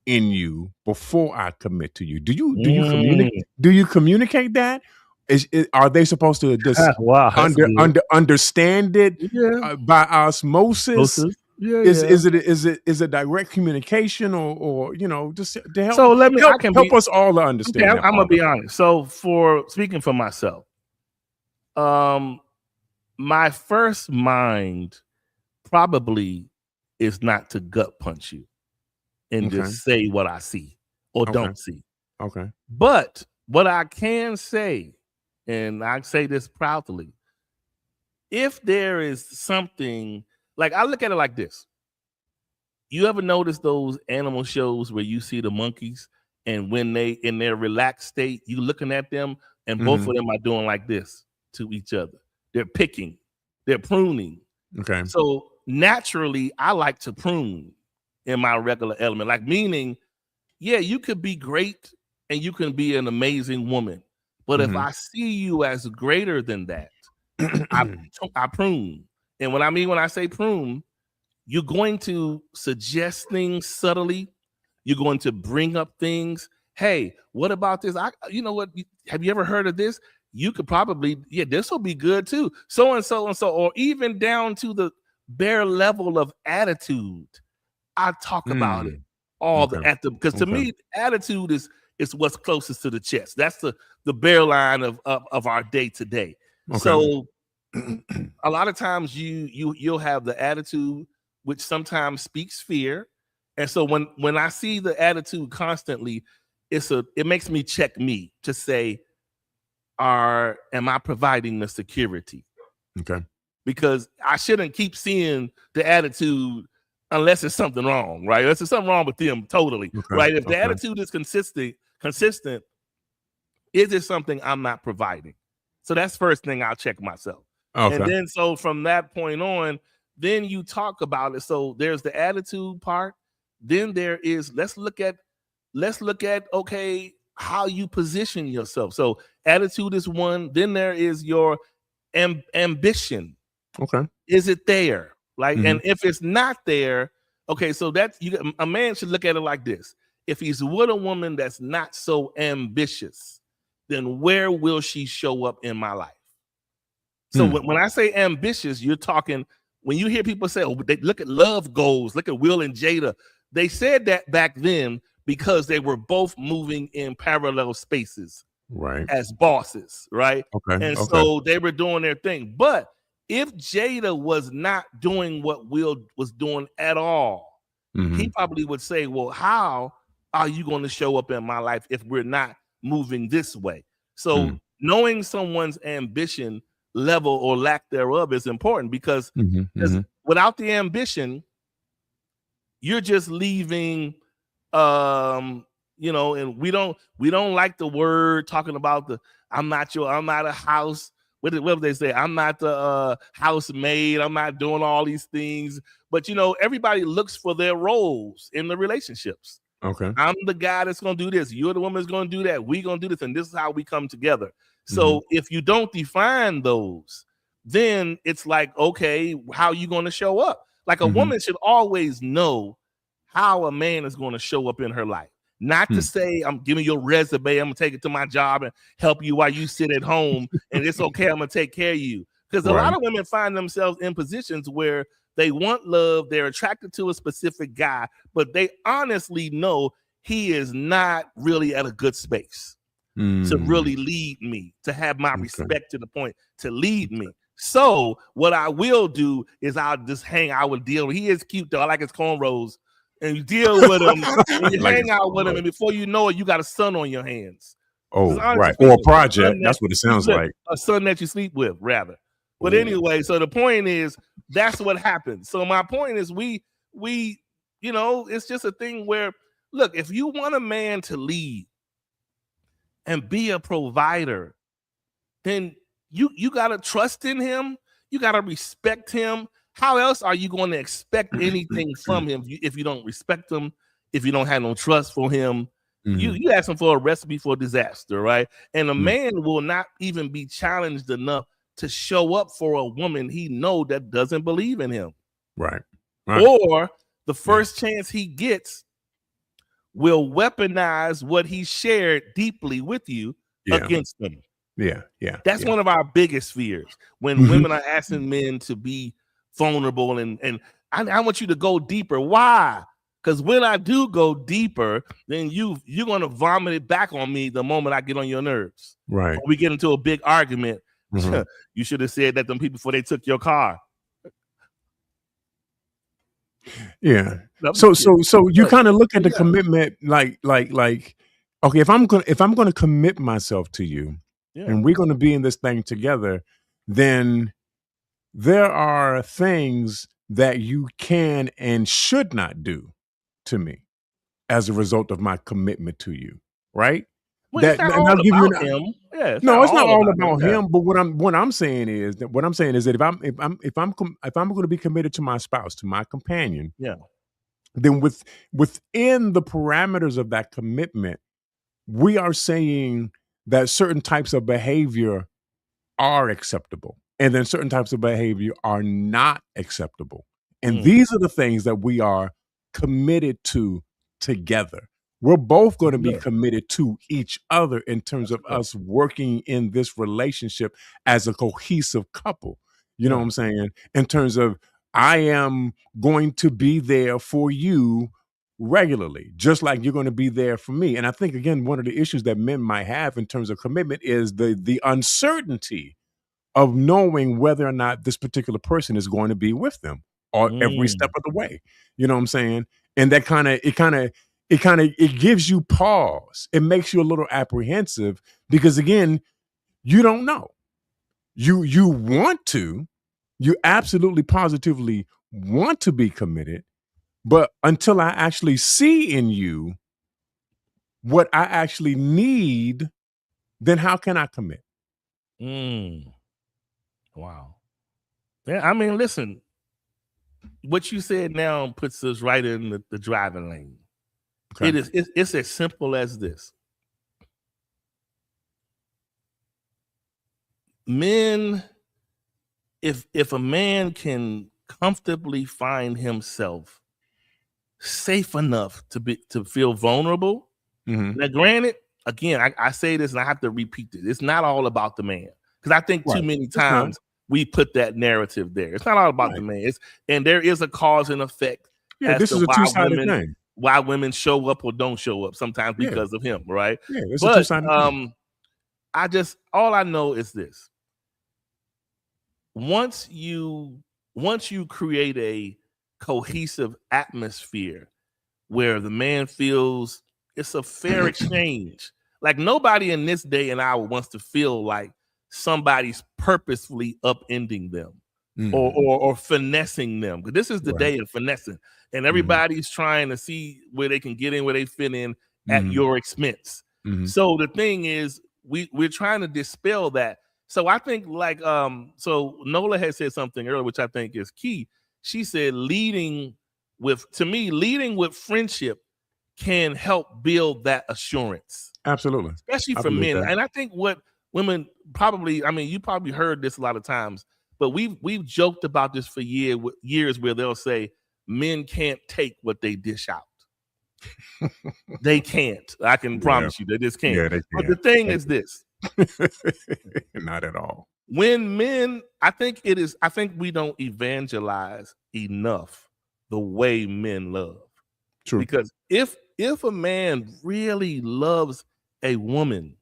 in you before I commit to you. Do you communicate? Do you communicate that? Are they supposed to just understand it by osmosis? Is it direct communication or just to help? So let me help us all to understand. Okay, I'm gonna be honest. So for speaking for myself, my first mind probably is not to gut punch you and just say what I see or don't see. Okay. But what I can say, and I say this proudly, if there is something, like I look at it like this. You ever notice those animal shows where you see the monkeys and when they in their relaxed state, you looking at them and both of them are doing like this to each other. They're picking, they're pruning. Okay. So naturally, I like to prune in my regular element, like meaning, yeah, you could be great and you can be an amazing woman. But if I see you as greater than that, I prune. And what I mean when I say prune, you're going to suggest things subtly. You're going to bring up things. Hey, what about this? You know what? Have you ever heard of this? You could probably, this will be good too. So and so and so, or even down to the bare level of attitude. I talk about it all because to me, attitude is what's closest to the chest. That's the bare line of our day to day. So a lot of times you'll have the attitude, which sometimes speaks fear. And so when I see the attitude constantly, it makes me check me to say, am I providing the security? Okay. Because I shouldn't keep seeing the attitude unless there's something wrong, right? Unless there's something wrong with them totally, right? If the attitude is consistent, is it something I'm not providing? So that's first thing I'll check myself. And then so from that point on, then you talk about it. So there's the attitude part. Then there is, let's look at, okay, how you position yourself. So attitude is one. Then there is your ambition. Okay. Is it there? Like, and if it's not there, okay, so that's a man should look at it like this. If he's with a woman that's not so ambitious, then where will she show up in my life? So when I say ambitious, you're talking, when you hear people say, oh, they look at love goals, look at Will and Jada, they said that back then because they were both moving in parallel spaces, right, as bosses, right? Okay. So they were doing their thing. But if Jada was not doing what Will was doing at all, he probably would say, well, how are you going to show up in my life if we're not moving this way? So knowing someone's ambition level or lack thereof is important because without the ambition, you're just leaving, and we don't like the word talking about I'm not a house. What would they say? I'm not the housemaid. I'm not doing all these things. But, everybody looks for their roles in the relationships. Okay. I'm the guy that's going to do this. You're the woman that's going to do that. We're going to do this. And this is how we come together. So if you don't define those, then it's like, okay, how are you going to show up? Like a woman should always know how a man is going to show up in her life. Not to say, I'm giving you a resume, I'm going to take it to my job and help you while you sit at home, and it's okay, I'm going to take care of you. Because a lot of women find themselves in positions where they want love, they're attracted to a specific guy, but they honestly know he is not really at a good space to really lead me, to have my respect to the point to lead me. So what I will do is I'll just hang out with deal. He is cute though. I like his cornrows. And you deal with him and you hang out with him, and before you know it, you got a son on your hands. Oh, right. Or a project. That's what it sounds like. A son that you sleep with, rather. But anyway, so the point is that's what happens. So my point is we it's just a thing where, look, if you want a man to lead and be a provider, then you gotta trust in him. You gotta respect him. How else are you going to expect anything from him if you don't respect him, if you don't have no trust for him? You ask him for a recipe for disaster, right? And a man will not even be challenged enough to show up for a woman he know that doesn't believe in him. Right. Or the first chance he gets will weaponize what he shared deeply with you against him. Yeah. That's one of our biggest fears when women are asking men to be vulnerable, and I want you to go deeper. Why? Because when I do go deeper, then you're gonna vomit it back on me the moment I get on your nerves. Right. Or we get into a big argument. You should have said that to them people before they took your car. Yeah. So you kind of look at the commitment like okay, if I'm gonna commit myself to you, and we're gonna be in this thing together, then there are things that you can and should not do to me as a result of my commitment to you, right? Well, it's not all about him. Yeah, it's not all about him. But what I'm saying is that if I'm going to be committed to my spouse, to my companion, then within the parameters of that commitment, we are saying that certain types of behavior are acceptable. And then certain types of behavior are not acceptable. And these are the things that we are committed to together. We're both going to be committed to each other in terms of us working in this relationship as a cohesive couple. You know what I'm saying? In terms of, I am going to be there for you regularly, just like you're going to be there for me. And I think, again, one of the issues that men might have in terms of commitment is the uncertainty of knowing whether or not this particular person is going to be with them every step of the way. You know what I'm saying? And that it gives you pause. It makes you a little apprehensive because, again, you don't know. You want to, you absolutely positively want to be committed, but until I actually see in you what I actually need, then how can I commit? Wow. Yeah, I mean, listen, what you said now puts us right in the driving lane. Okay. It's as simple as this. Men, if a man can comfortably find himself safe enough to feel vulnerable. Now, granted, again, I say this and I have to repeat this. It's not all about the man. Because I think too many times we put that narrative there. It's not all about the man. And there is a cause and effect. Yeah, this is a two-sided thing. Why women show up or don't show up sometimes because of him, right? Yeah, it's a two-sided thing. All I know is this. Once you create a cohesive atmosphere where the man feels it's a fair exchange, like nobody in this day and hour wants to feel like somebody's purposefully upending them or finessing them. Because this is the day of finessing, and everybody's trying to see where they can get in, where they fit in at your expense. So the thing is, we're trying to dispel that. So I think so Nola had said something earlier, which I think is key. She said leading with friendship can help build that assurance. Absolutely. Especially for men. And I think what women probably, I mean, you probably heard this a lot of times, but we've joked about this for years where they'll say men can't take what they dish out. They can't. I can promise you they just can't. Yeah, they can't. But the thing is this. Not at all. When men, I think we don't evangelize enough the way men love. True. Because if if a man really loves a woman,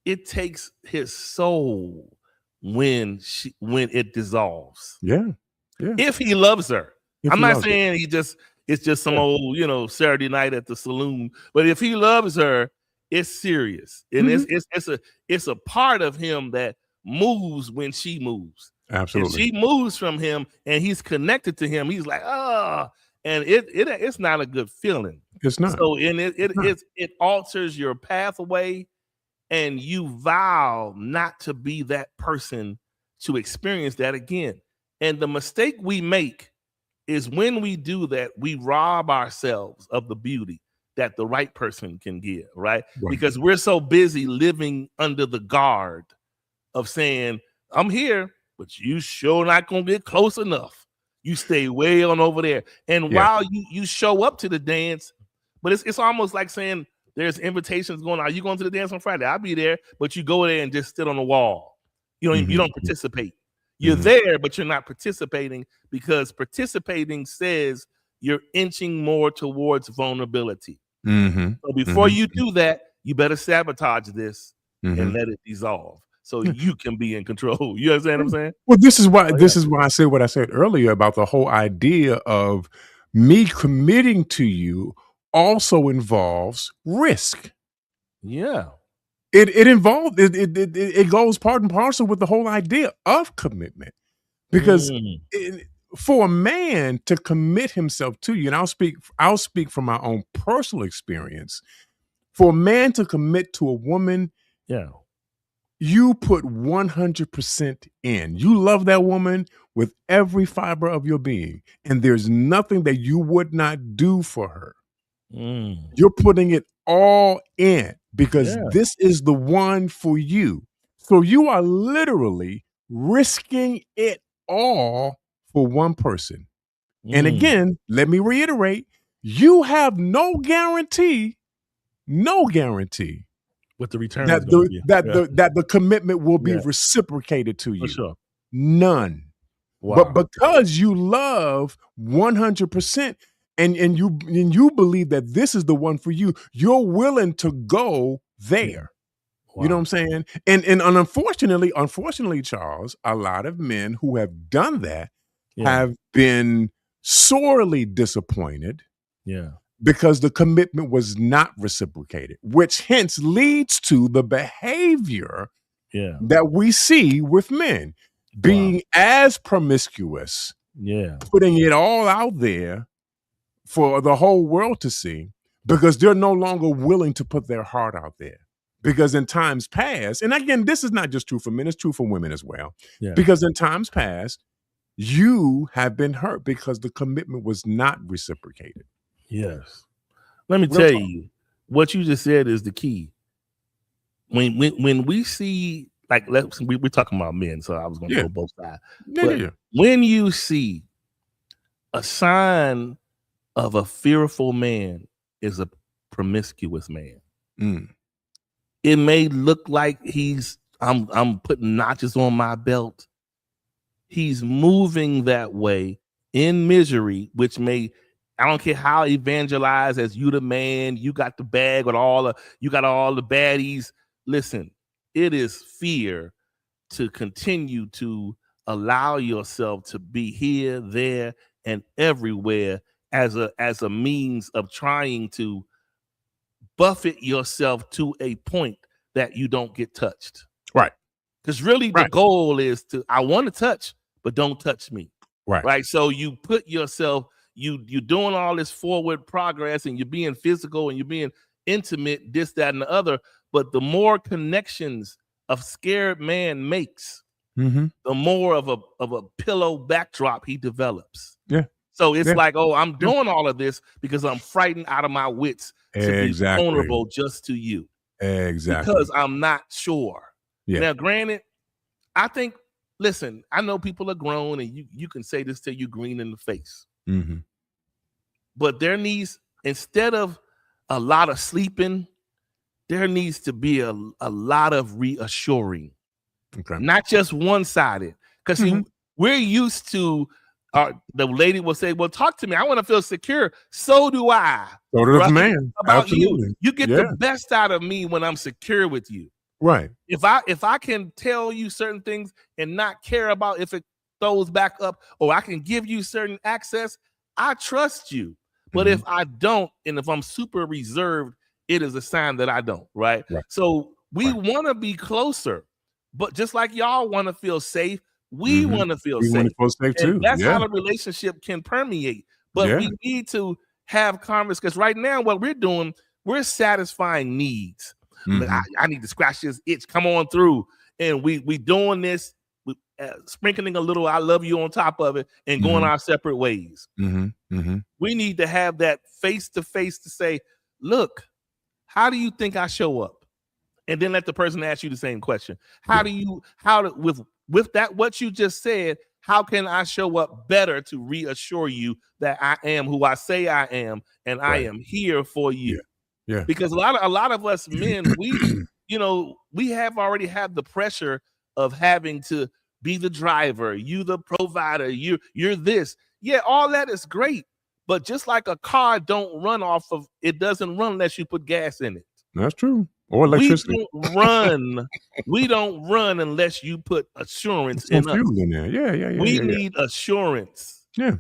it takes his soul when it dissolves. Yeah. Yeah. If he loves her. If I'm he not loves her. saying it's just some old, Saturday night at the saloon. But if he loves her, it's serious. And it's a part of him that moves when she moves. Absolutely. If she moves from him and he's connected to him, he's like, and it's not a good feeling. It's not. So it alters your pathway, and you vow not to be that person to experience that again. And the mistake we make is when we do that, we rob ourselves of the beauty that the right person can give, right? Because we're so busy living under the guard of saying, I'm here, but you sure not going to get close enough. You stay way on over there. And while you show up to the dance, but it's almost like saying there's invitations going on. Are you going to the dance on Friday? I'll be there, but you go there and just sit on the wall. You don't participate. You're there, but you're not participating, because participating says you're inching more towards vulnerability. So before you do that, you better sabotage this and let it dissolve so you can be in control. You understand what I'm saying? Well, this is why I said what I said earlier about the whole idea of me committing to you also involves risk. Yeah. It goes part and parcel with the whole idea of commitment, because for a man to commit himself to you, and I'll speak from my own personal experience. For a man to commit to a woman, you put 100% in. You love that woman with every fiber of your being, and there's nothing that you would not do for her. You're putting it all in because this is the one for you. So you are literally risking it all for one person. And again, let me reiterate, you have no guarantee what the return that the commitment will be reciprocated to you. For sure. None. Wow. But because you love 100%, and you believe that this is the one for you, you're willing to go there. Wow. You know what I'm saying? And unfortunately, Charles, a lot of men who have done that have been sorely disappointed. Because the commitment was not reciprocated, which hence leads to the behavior that we see with men being as promiscuous, putting it all out there for the whole world to see, because they're no longer willing to put their heart out there. Because in times past, and again, this is not just true for men, it's true for women as well. Because in times past, you have been hurt because the commitment was not reciprocated. Yes. Let me tell you, what you just said is the key. When we see, like, we're talking about men, so I was going to go both sides. When you see a sign of a fearful man is a promiscuous man. It may look like I'm putting notches on my belt. He's moving that way in misery, which I don't care how evangelized as you the man, you got the bag with you got all the baddies. Listen, it is fear to continue to allow yourself to be here, there, and everywhere as a means of trying to buffet yourself to a point that you don't get touched. Right. Because really the goal is I want to touch, but don't touch me. Right. So you put yourself, you're doing all this forward progress, and you're being physical and you're being intimate, this, that, and the other. But the more connections a scared man makes, the more of a pillow backdrop he develops. So it's like, I'm doing all of this because I'm frightened out of my wits to be vulnerable just to you. Because I'm not sure. Now, granted, I think, listen, I know people are grown, and you can say this till you green in the face. But there needs, instead of a lot of sleeping, there needs to be a lot of reassuring. Not just one-sided. Because we're used to the lady will say, well, talk to me. I want to feel secure. So do I. So does the man. About Absolutely. you get the best out of me when I'm secure with you. Right. If I can tell you certain things and not care about if it throws back up, or I can give you certain access, I trust you. But if I don't, and if I'm super reserved, it is a sign that I don't, right? So we want to be closer, but just like y'all want to feel safe, we want to feel safe. Too. And that's how the relationship can permeate. But we need to have conversations, because right now what we're doing, we're satisfying needs. Like, I need to scratch this itch. Come on through. And we doing this, sprinkling a little I love you on top of it and going our separate ways. We need to have that face-to-face to say, look, how do you think I show up? And then let the person ask you the same question. With that, what you just said, how can I show up better to reassure you that I am who I say I am, and I am here for you? Yeah. Because a lot of us men, we have already had the pressure of having to be the driver, you the provider, you're this. Yeah, all that is great. But just like a car don't run off of, it doesn't run unless you put gas in it. That's true. Or electricity. We don't run unless you put assurance in us. In there. Yeah. We need assurance. Yeah,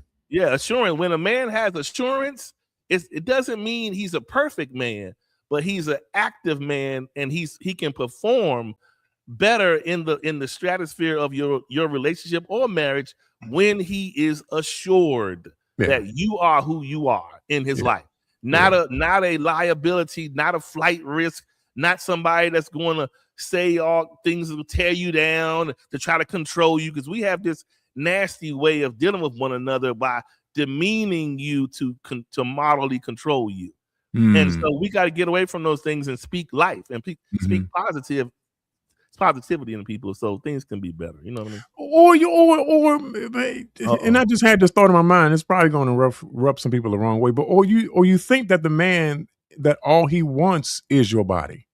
assurance. When a man has assurance, it doesn't mean he's a perfect man, but he's an active man, and he can perform better in the stratosphere of your relationship or marriage when he is assured that you are who you are in his life. Not a liability, not a flight risk, not somebody that's going to say all things that will tear you down to try to control you, because we have this nasty way of dealing with one another by demeaning you to morally control you. And so we got to get away from those things and speak life and speak positivity in people, so things can be better. You know what I mean? And I just had this thought in my mind. It's probably going to rub some people the wrong way, but or you think that the man, that all he wants is your body,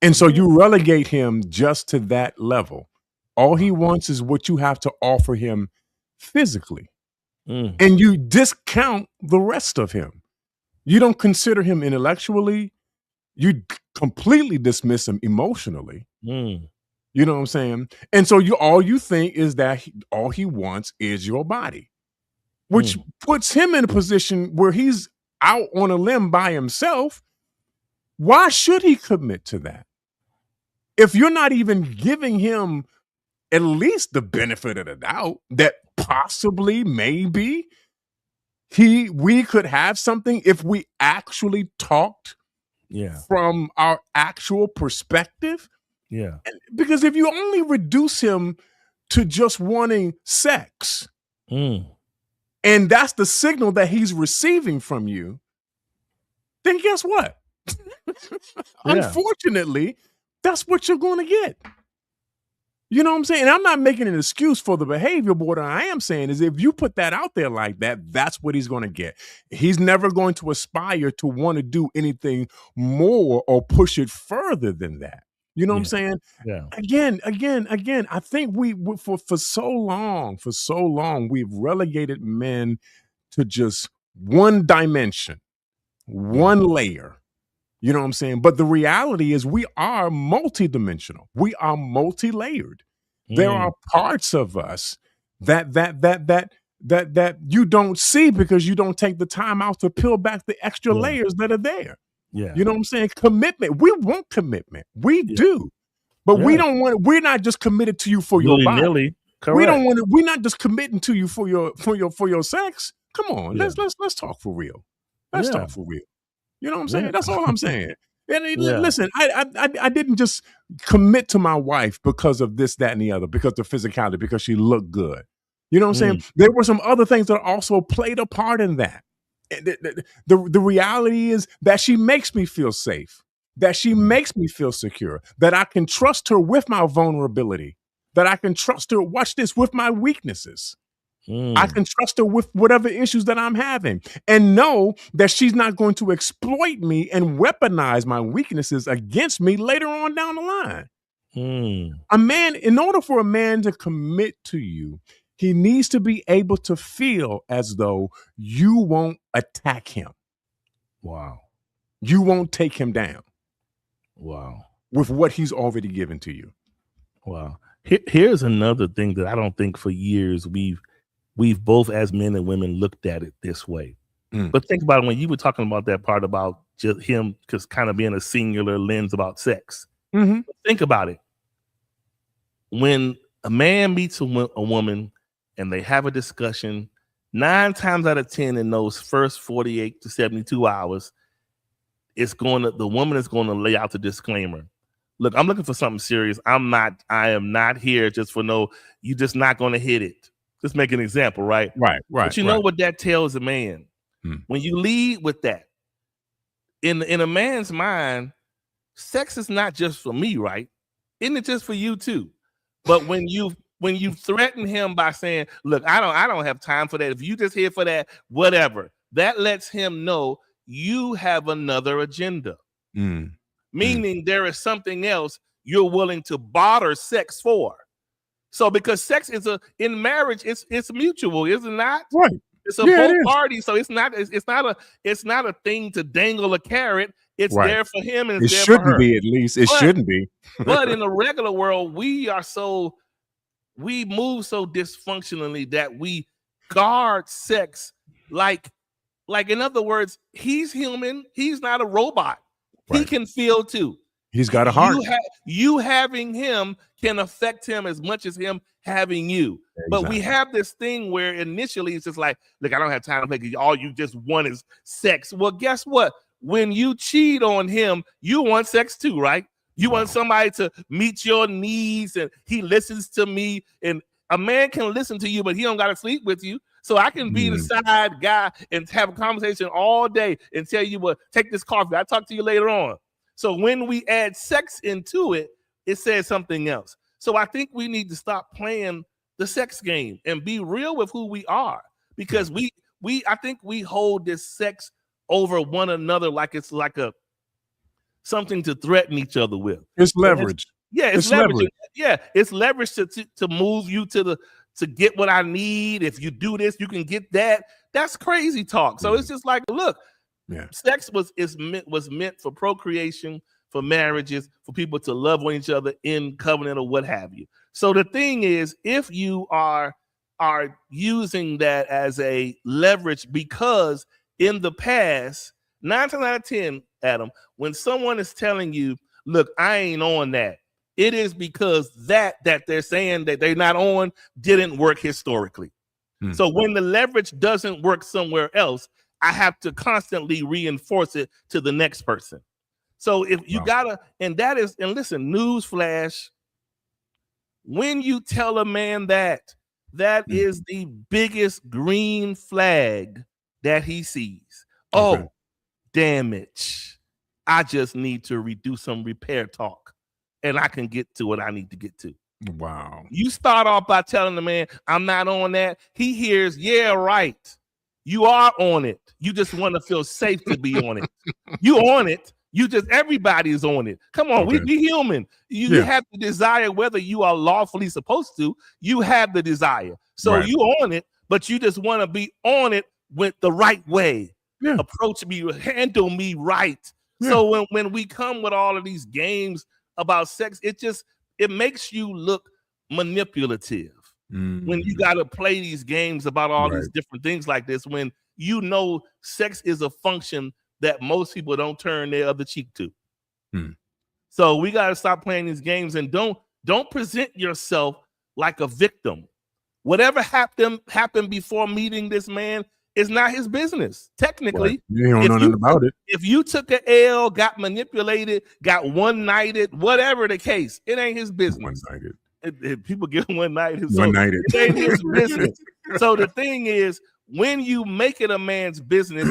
and so you relegate him just to that level. All he wants is what you have to offer him physically, and you discount the rest of him. You don't consider him intellectually. You completely dismiss him emotionally. You know what I'm saying? And so all you think is that all he wants is your body, which puts him in a position where he's out on a limb by himself. Why should he commit to that? If you're not even giving him at least the benefit of the doubt that possibly, maybe we could have something if we actually talked from our actual perspective. Yeah. Because if you only reduce him to just wanting sex, and that's the signal that he's receiving from you, then guess what? Unfortunately, that's what you're going to get. You know what I'm saying? And I'm not making an excuse for the behavior, but what I am saying is if you put that out there like that, that's what he's going to get. He's never going to aspire to want to do anything more or push it further than that. You know what I'm saying? Yeah. Again, I think we for so long, we've relegated men to just one dimension, one layer. You know what I'm saying? But the reality is we are multidimensional. We are multi-layered. There are parts of us that you don't see because you don't take the time out to peel back the extra layers that are there. Yeah. You know what I'm saying? Commitment. We want commitment. We do. But we don't want, we're not just committed to you for your body. We don't want to, we're not just committing to you for your sex. Come on, let's talk for real. Let's talk for real. You know what I'm saying? That's all I'm saying. And listen, I didn't just commit to my wife because of this, that, and the other, because of physicality, because she looked good. You know what I'm saying? There were some other things that also played a part in that. The reality is that she makes me feel safe, that she makes me feel secure, that I can trust her with my vulnerability, that I can trust her, watch this, with my weaknesses. I can trust her with whatever issues that I'm having and know that she's not going to exploit me and weaponize my weaknesses against me later on down the line. A man, in order for a man to commit to you, He needs to be able to feel as though you won't attack him. Wow. You won't take him down. Wow. With what he's already given to you. Wow. Here's another thing that I don't think for years we've both as men and women looked at it this way. But think about it when you were talking about that part about just him just kind of being a singular lens about sex. Mm-hmm. Think about it. When a man meets a woman and they have a discussion, 9 times out of 10 in those first 48 to 72 hours, the woman is going to lay out the disclaimer. Look, I'm looking for something serious. I am not here just for you're just not going to hit it. Just make an example, right? Right. But you know what that tells a man? When you lead with that, in a man's mind, sex is not just for me, right? Isn't it just for you too? But when you threaten him by saying, look, I don't have time for that. If you just here for that, whatever, that lets him know you have another agenda. Meaning there is something else you're willing to barter sex for. So because sex is in marriage, it's mutual, is it not? Right. It's both parties, so it's not a thing to dangle a carrot. It's there for him, and it's it there shouldn't for her. be, at least. It shouldn't be. But in the regular world, we move so dysfunctionally that we guard sex like in other words, he's human. He's not a robot. Right. He can feel too. He's got a heart. You having him can affect him as much as him having you. Exactly. But we have this thing where initially it's just like, look, I don't have time to make it. All you just want is sex. Well, guess what? When you cheat on him, you want sex too, right? You want somebody to meet your needs, and he listens to me. And a man can listen to you, but he don't got to sleep with you. So I can be the side guy and have a conversation all day and tell you, well, take this coffee. I'll talk to you later on. So when we add sex into it, it says something else. So I think we need to stop playing the sex game and be real with who we are, because I think we hold this sex over one another like it's like something to threaten each other with. It's leverage. It's leverage. Yeah, it's leverage to move you to get what I need. If you do this, you can get that. That's crazy talk. So it's just like, look, sex was meant for procreation, for marriages, for people to love one each other in covenant or what have you. So the thing is, if you are using that as a leverage, because in the past, 9 times out of 10, Adam, when someone is telling you, look, I ain't on that, it is because that they're saying that they're not on didn't work historically. So when the leverage doesn't work somewhere else, I have to constantly reinforce it to the next person. So if you gotta, and listen, newsflash, when you tell a man that is the biggest green flag that he sees. Okay. Oh, damage. I just need to do some repair talk, and I can get to what I need to get to. Wow. You start off by telling the man, I'm not on that. He hears, yeah, right. You are on it. You just want to feel safe to be on it. You on it. Everybody is on it. Come on, we human. You have the desire, whether you are lawfully supposed to, you have the desire. So you on it, but you just want to be on it with the right way. Yeah. Approach me, handle me right. Yeah. So when we come with all of these games about sex, it makes you look manipulative. When you got to play these games about all these different things like this, when you know sex is a function that most people don't turn their other cheek to. So we got to stop playing these games, and don't present yourself like a victim. Whatever happened before meeting this man is not his business. Technically, you don't know nothing about it. If you took an L, got manipulated, got one-nighted, whatever the case, it ain't his business. One-nighted. If people get one-nighted, one-nighted. It ain't his business. So the thing is, when you make it a man's business,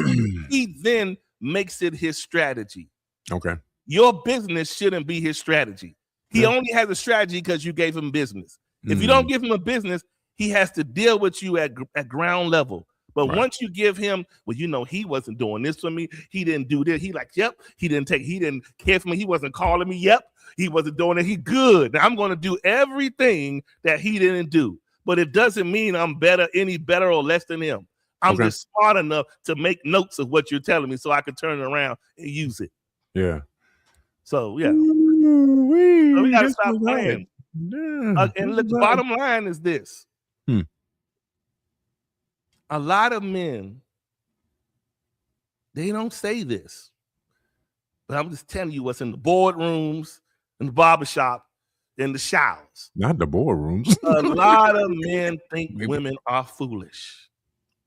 he then makes it his strategy. Okay. Your business shouldn't be his strategy. He only has a strategy because you gave him business. If you don't give him a business, he has to deal with you at ground level. But once you give him, well, he wasn't doing this for me. He didn't do this. He like, yep. He didn't care for me. He wasn't calling me. Yep. He wasn't doing it. He good. Now I'm going to do everything that he didn't do. but it doesn't mean I'm any better or less than him. I'm just smart enough to make notes of what you're telling me so I can turn it around and use it. Yeah. So, yeah. So we got to stop playing. Yeah, and look, the bottom line is this. A lot of men, they don't say this, but I'm just telling you what's in the boardrooms, in the barbershop, in the showers. Not the boardrooms. A lot of men think women are foolish.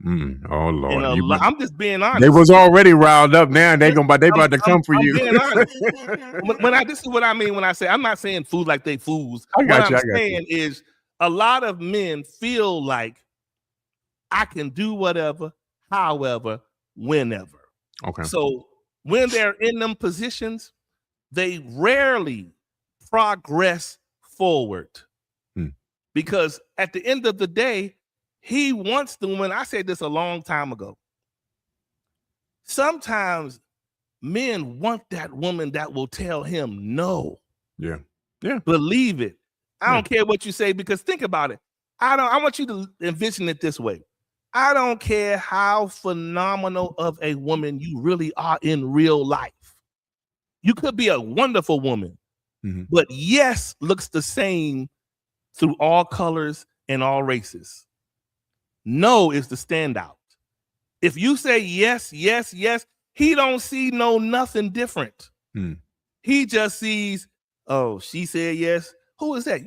Oh Lord! I'm just being honest. They was already riled up. Now they about to come for you. Being honest. This is what I mean when I say I'm not saying fools like they fools. What I'm saying is a lot of men feel like I can do whatever, however, whenever. Okay. So when they're in them positions, they rarely progress forward because at the end of the day, he wants the woman. I said this a long time ago. Sometimes men want that woman that will tell him no. Yeah. Believe it. I don't care what you say, because think about it. I want you to envision it this way. I don't care how phenomenal of a woman you really are in real life. You could be a wonderful woman, but yes looks the same through all colors and all races. No is the standout. If you say yes, yes, yes, he don't see nothing different. He just sees, oh, she said yes. Who is that?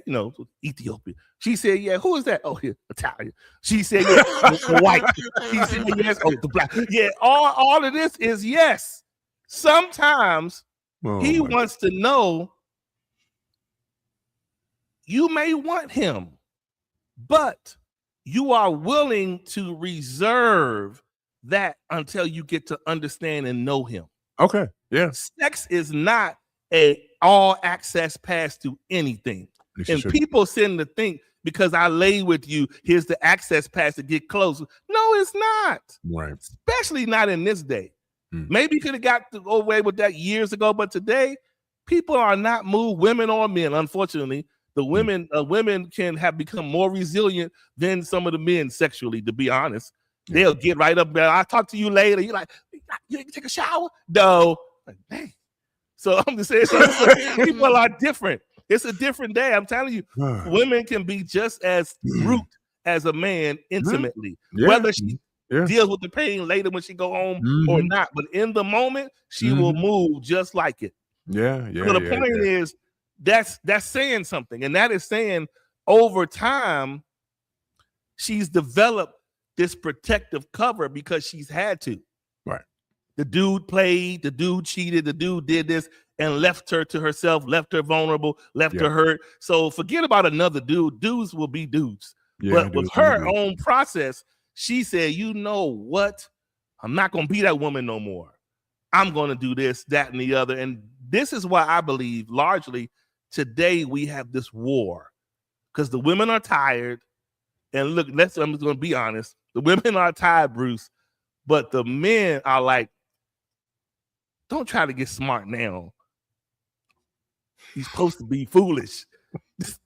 Ethiopia. She said yeah. Who is that? Oh, here, Italian. She said yes. The white. She said yes. Oh, the black. Yeah, all of this is yes. Sometimes he wants to know you may want him, but you are willing to reserve that until you get to understand and know him. Okay. Yeah. Sex is not a all access pass to anything. And people tend to think because I lay with you, here's the access pass to get close. No, it's not. Right. Especially not in this day. Maybe you could have got away with that years ago, but today people are not moved, women or men, unfortunately. The women can have become more resilient than some of the men sexually, to be honest. They'll get right up there. I'll talk to you later. You're like, you didn't take a shower? No. Like, dang. So I'm just saying, people are different. It's a different day. I'm telling you, women can be just as rude as a man intimately. Whether she deals with the pain later when she go home or not. But in the moment, she will move just like it. Yeah. So the point is, that's saying something, and that is saying over time she's developed this protective cover because she's had to. Right. The dude played, the dude cheated, the dude did this and left her to herself, left her vulnerable, left her hurt. So forget about another dude. Dudes will be dudes. But with her own process, she said, you know what? I'm not going to be that woman no more. I'm going to do this, that, and the other. And this is why I believe largely today we have this war, because the women are tired. And look, I'm just going to be honest. The women are tired, Bruce, but the men are like, don't try to get smart now. He's supposed to be foolish.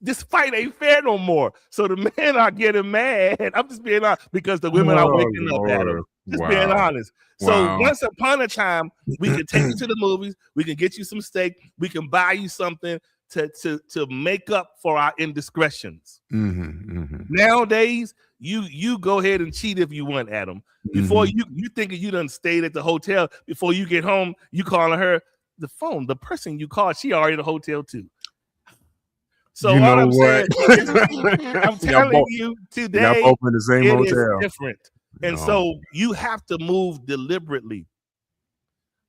This fight ain't fair no more. So the men are getting mad. I'm just being honest, because the women are waking up at them. Just being honest. So once upon a time, we can take you to the movies. We can get you some steak. We can buy you something to make up for our indiscretions. Nowadays, you go ahead and cheat if you want, Adam. Before you thinking you done stayed at the hotel. Before you get home, you calling her the phone. The person you called, she already at the hotel too. So you what know I'm saying, I'm telling you today, in the same it hotel. is different. And so you have to move deliberately.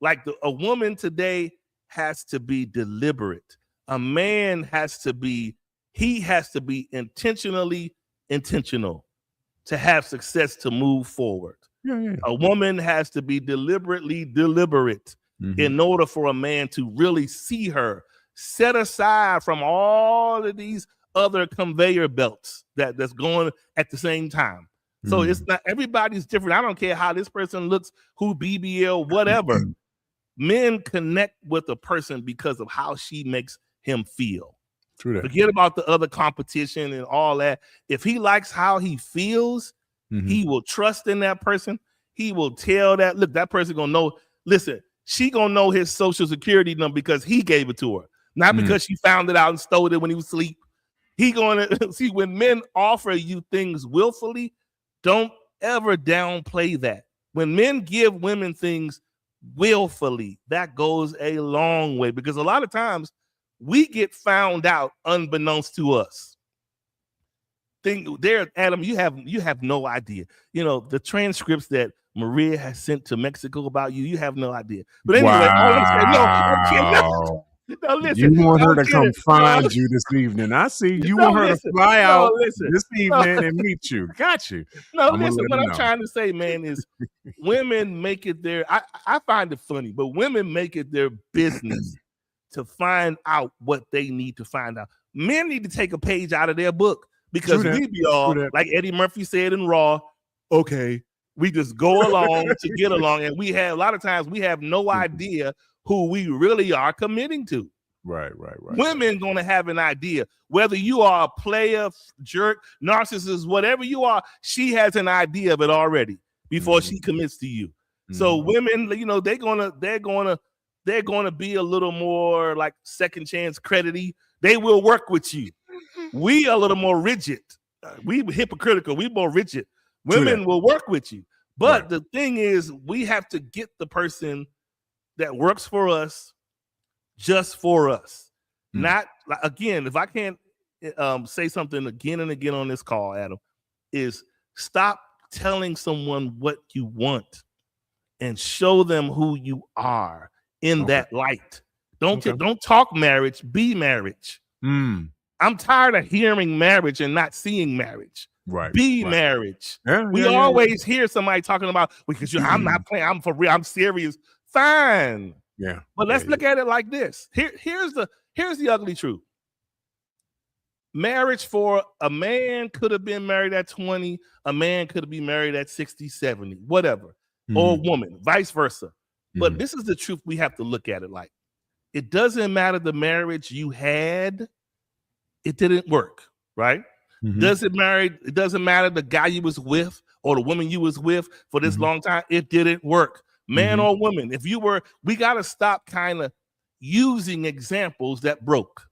Like a woman today has to be deliberate. A man has to be intentional to have success, to move forward. A woman has to be deliberately deliberate in order for a man to really see her, set aside from all of these other conveyor belts that's going at the same time. So it's not, everybody's different. I don't care how this person looks, who BBL, whatever. Men connect with a person because of how she makes him feel. True that. Forget about the other competition and all that. If he likes how he feels, he will trust in that person. He will tell that, look, that person gonna know. Listen, she gonna know his social security number because he gave it to her, not because she found it out and stole it when he was asleep. He gonna see when men offer you things willfully, don't ever downplay that. When men give women things willfully, that goes a long way, because a lot of times we get found out unbeknownst to us. Adam, you have no idea. You know, the transcripts that Maria has sent to Mexico about you have no idea. But anyway, wow. No, listen. You want her to come find you this evening. I see. You want her to fly out this evening and meet you. Got you. No, listen, what I'm trying to say, man, is women make it their, I find it funny, but women make it their business to find out what they need to find out. Men need to take a page out of their book, because we be all, like Eddie Murphy said in Raw, okay, we just go along to get along. And we have, a lot of times we have no idea who we really are committing to. Right. Women gonna have an idea. Whether you are a player, jerk, narcissist, whatever you are, she has an idea of it already before she commits to you. So women, you know, they're gonna be a little more like second chance credity. They will work with you. We are a little more rigid. We hypocritical. We more rigid. Women will work with you. But the thing is, we have to get the person that works for us, just for us. Not, again, if I can't say something again and again on this call, Adam, is stop telling someone what you want and show them who you are in that light. Don't talk marriage, be marriage. I'm tired of hearing marriage and not seeing marriage. Be marriage. We always hear somebody talking about, because I'm not playing, I'm for real, I'm serious. Fine. Yeah. But let's look at it like this. Here's the ugly truth. Marriage for a man could have been married at 20, a man could have been married at 60, 70, whatever, or a woman, vice versa. But this is the truth we have to look at it like. It doesn't matter the marriage you had, it didn't work, right? It doesn't matter the guy you was with or the woman you was with for this long time, it didn't work. Man or woman, we got to stop kind of using examples that broke.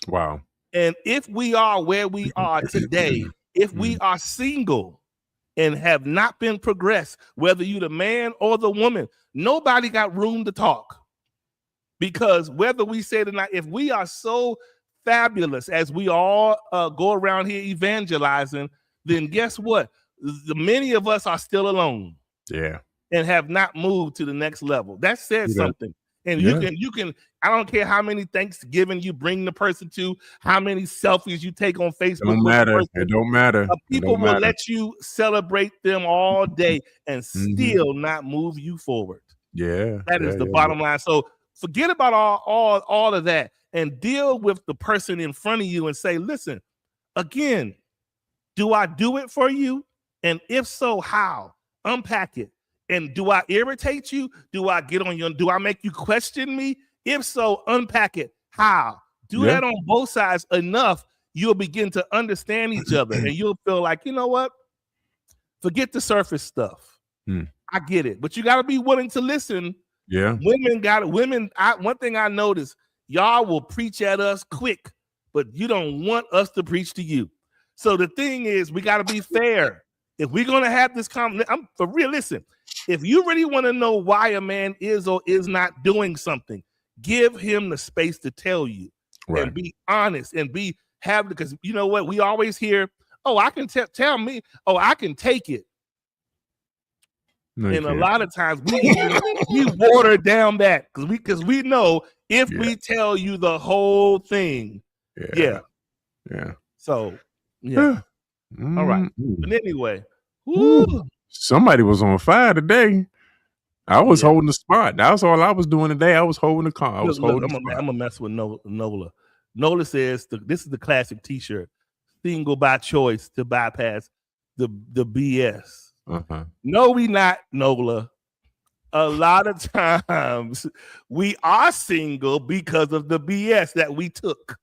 Wow. And if we are where we are today, if we are single and have not been progressed, whether you the man or the woman, nobody got room to talk. Because whether we say it or not, if we are so fabulous as we all go around here evangelizing, then guess what? Many of us are still alone. Yeah. And have not moved to the next level. That says something. And you can, I don't care how many Thanksgiving you bring the person to, how many selfies you take on Facebook. It don't matter. People will let you celebrate them all day and still not move you forward. Yeah. That is the bottom line. So forget about all of that and deal with the person in front of you and say, listen, again, do I do it for you? And if so, how? Unpack it. And do I irritate you? Do I get on you? Do I make you question me? If so, unpack it. How? Do that on both sides enough, you'll begin to understand each other. And you'll feel like, you know what? Forget the surface stuff. I get it. But you got to be willing to listen. Yeah. One thing I noticed, y'all will preach at us quick, but you don't want us to preach to you. So the thing is, we got to be fair. If we're going to have this conversation, I'm for real, listen. If you really want to know why a man is or is not doing something, give him the space to tell you and be honest and because you know what? We always hear, oh, I can tell me, oh, I can take it. No, and a lot of times we water down that because we know if we tell you the whole thing. Yeah. So, yeah. All right. But anyway, somebody was on fire today. I was holding the spot. That's all I was doing today. I was holding the car. I'm gonna mess with Nola. Nola says this is the classic T-shirt: "Single by choice to bypass the BS." No, we not, Nola. A lot of times we are single because of the BS that we took.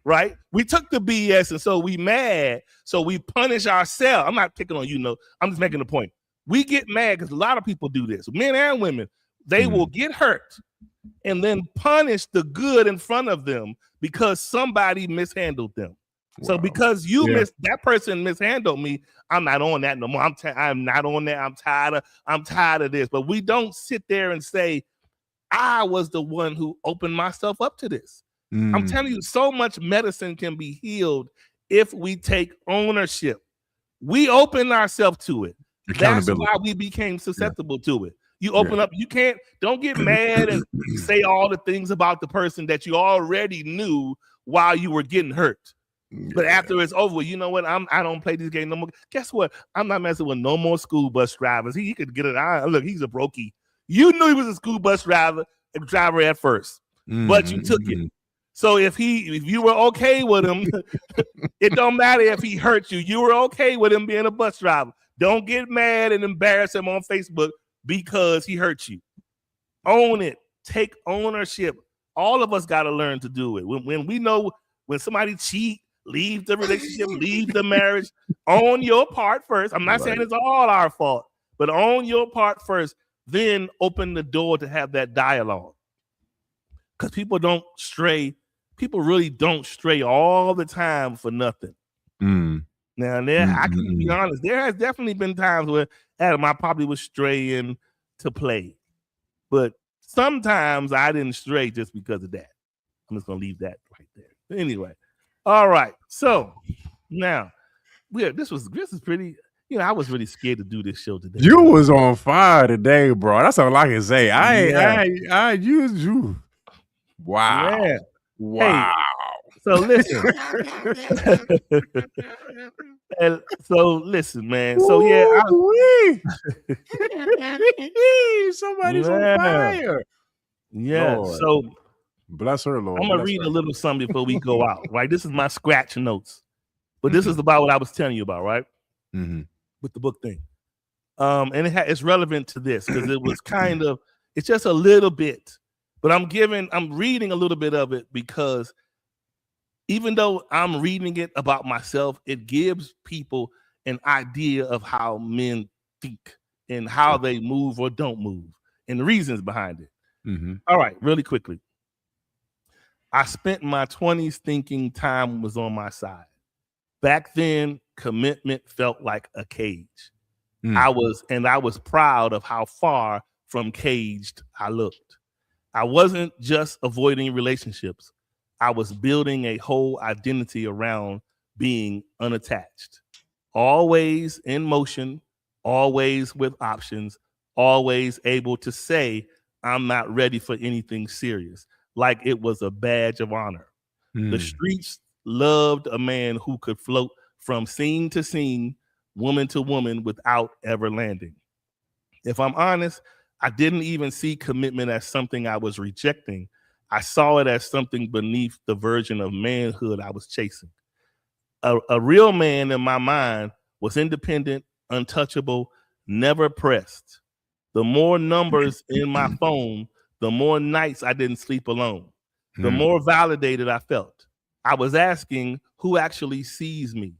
right? We took the BS, and so we mad, so we punish ourselves. I'm not picking on you, no. I'm just making the point. We get mad because a lot of people do this, men and women. They will get hurt and then punish the good in front of them because somebody mishandled them. Wow. So because that person mishandled me, I'm not on that no more. I'm not on that. I'm tired of this. But we don't sit there and say, I was the one who opened myself up to this. I'm telling you, so much medicine can be healed if we take ownership. We open ourselves to it. That's why we became susceptible to it. You open up, don't get mad and say all the things about the person that you already knew while you were getting hurt. But after it's over, you know what? I don't play this game no more. Guess what? I'm not messing with no more school bus drivers. He could get it. Look, he's a brokey. You knew he was a school bus driver at first, but you took it. So if you were okay with him, it don't matter if he hurt you. You were okay with him being a bus driver. Don't get mad and embarrass him on Facebook because he hurt you. Own it. Take ownership. All of us got to learn to do it. When we know when somebody cheat, leave the relationship, leave the marriage, own your part first. I'm not saying it's all our fault, but own your part first. Then open the door to have that dialogue. Because people don't stray. People really don't stray all the time for nothing. Now, I can be honest. There has definitely been times where Adam, I probably was straying to play, but sometimes I didn't stray just because of that. I'm just gonna leave that right there. But anyway, all right. So now, this is pretty. You know, I was really scared to do this show today. You was on fire today, bro. That's all I can say. I used you. Wow. Yeah. Wow. Hey, so listen. Man. So somebody's on fire. Yeah. Lord. So bless her, Lord. I'm gonna read a little something before we go out. Right. This is my scratch notes, but this is about what I was telling you about, right? With the book thing. And it's relevant to this because it was it's just a little bit, but I'm reading a little bit of it because even though I'm reading it about myself, it gives people an idea of how men think and how they move or don't move and the reasons behind it. All right, really quickly. I spent my 20s thinking time was on my side. Back then, commitment felt like a cage. I was proud of how far from caged I looked. I wasn't just avoiding relationships. I was building a whole identity around being unattached, always in motion, always with options, always able to say, I'm not ready for anything serious, like it was a badge of honor. The streets loved a man who could float from scene to scene, woman to woman without ever landing. If I'm honest, I didn't even see commitment as something I was rejecting. I saw it as something beneath the version of manhood I was chasing. A real man in my mind was independent, untouchable, never pressed. The more numbers in my phone, the more nights I didn't sleep alone, the more validated I felt. I was asking who actually sees me.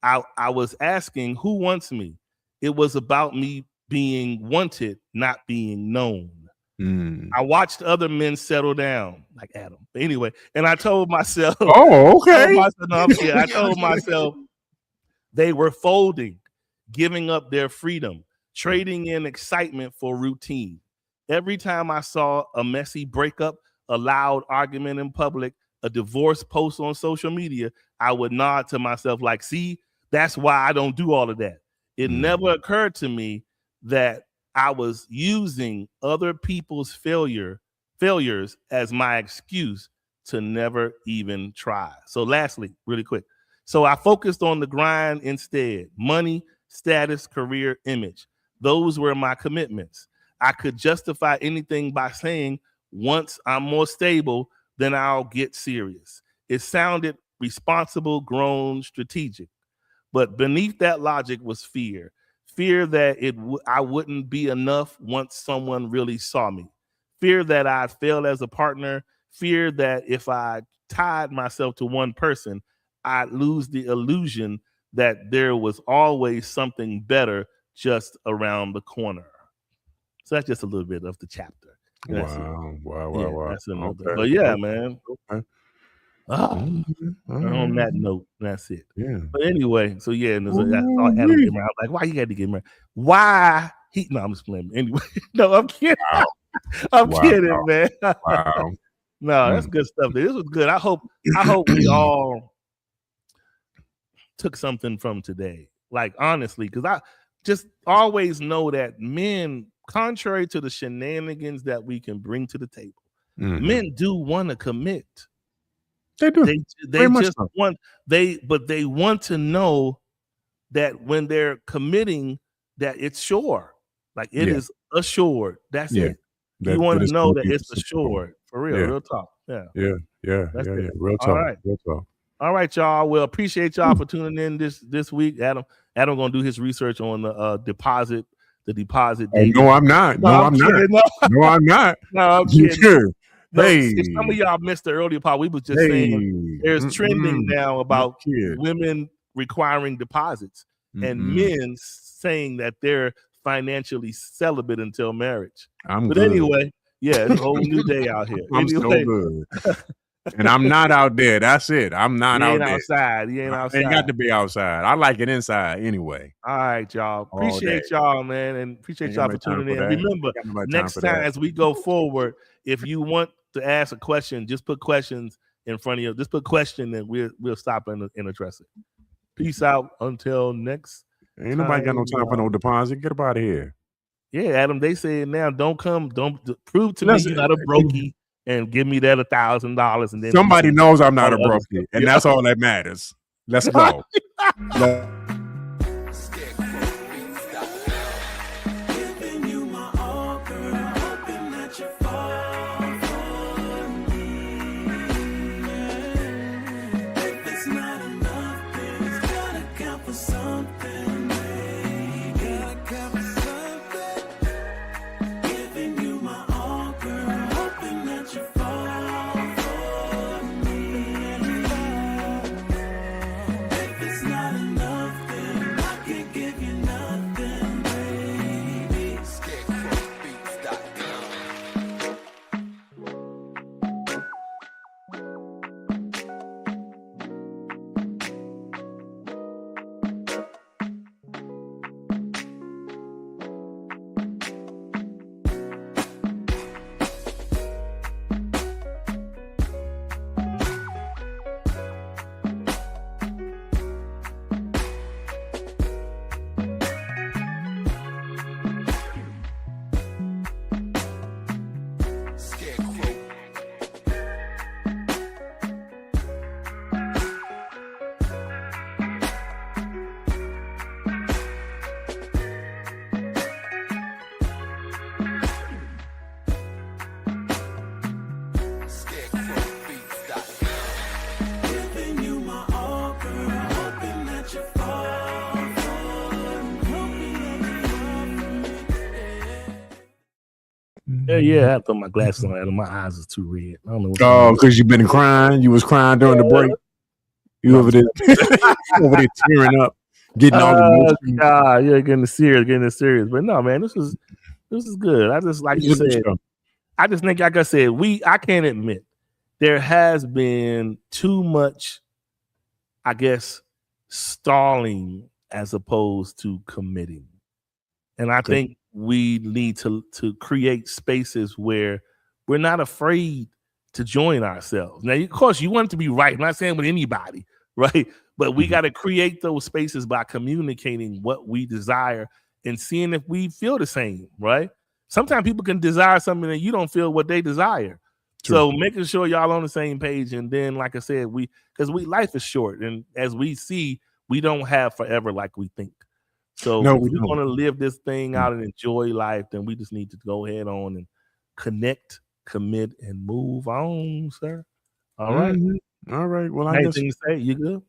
I was asking who wants me. It was about me being wanted, not being known. I watched other men settle down, like Adam. But anyway, and I told myself, I told myself they were folding, giving up their freedom, trading in excitement for routine. Every time I saw a messy breakup, a loud argument in public, a divorce post on social media, I would nod to myself like, see, that's why I don't do all of that. It never occurred to me that I was using other people's failures as my excuse to never even try. So lastly, really quick. So I focused on the grind instead. Money, status, career, image. Those were my commitments. I could justify anything by saying, once I'm more stable, then I'll get serious. It sounded responsible, grown, strategic. But beneath that logic was fear. Fear that I wouldn't be enough once someone really saw me. Fear that I'd fail as a partner. fear that if I tied myself to one person, I'd lose the illusion that there was always something better just around the corner. So that's just a little bit of the chapter. Wow. That's another. Okay. But yeah, man. Okay. On that note, that's it. Yeah. But anyway, so yeah, and I saw Adam get married. I was like, why you had to get married? Why he? No, I'm just playing. Anyway, no, I'm kidding. Wow. I'm kidding, man. Wow. No, that's good stuff. This was good. I hope we all took something from today. Like honestly, because I just always know that men, contrary to the shenanigans that we can bring to the table, men do want to commit. They do. They just want but they want to know that when they're committing, that it's sure, like it is assured. That's it. You want to know that it's assured for real. Real talk. Yeah. Real talk. All right. Real talk. All right, y'all. Well, appreciate y'all for tuning in this week. Adam gonna do his research on the deposit. Oh, no, I'm not. No, I'm not. No, I'm not. No, I'm kidding. Sure. No, if some of y'all missed the earlier part, we was just saying there's trending now about women requiring deposits and men saying that they're financially celibate until marriage. Anyway, it's a whole new day out here. I'm so good. And I'm not out there. That's it. I'm not out there. Outside. You ain't outside. Ain't got to be outside. I like it inside anyway. All right, y'all. Appreciate y'all, man. And appreciate y'all for tuning in. Remember, next time as we go forward, if you want to ask a question, just put questions in front of you. Just put question and we'll stop and address it. Peace out until next. Ain't nobody got no time for no deposit. Get up out of here. Yeah, Adam, they said now don't prove to me you're not a brokey and give me that $1,000 and then somebody knows I'm not a brokey, and that's all that matters. Let's go. Yeah, I had to put my glasses on. My eyes is too red. I don't know. Because you've been crying. You was crying during the break. You over there tearing up, getting all emotional. Yeah, getting serious. But no, man, this is good. I just like you said. I just think, like I said, I can't admit there has been too much, I guess, stalling as opposed to committing, and I think we need to create spaces where we're not afraid to join ourselves. Now, of course, you want it to be right. I'm not saying with anybody, right? But we got to create those spaces by communicating what we desire and seeing if we feel the same, right? Sometimes people can desire something and you don't feel what they desire. True. So making sure y'all on the same page. And then, like I said, life is short. And as we see, we don't have forever like we think. So if we want to live this thing out and enjoy life, then we just need to go ahead on and connect, commit, and move on, sir. All right. All right. Well, anything to say? You good?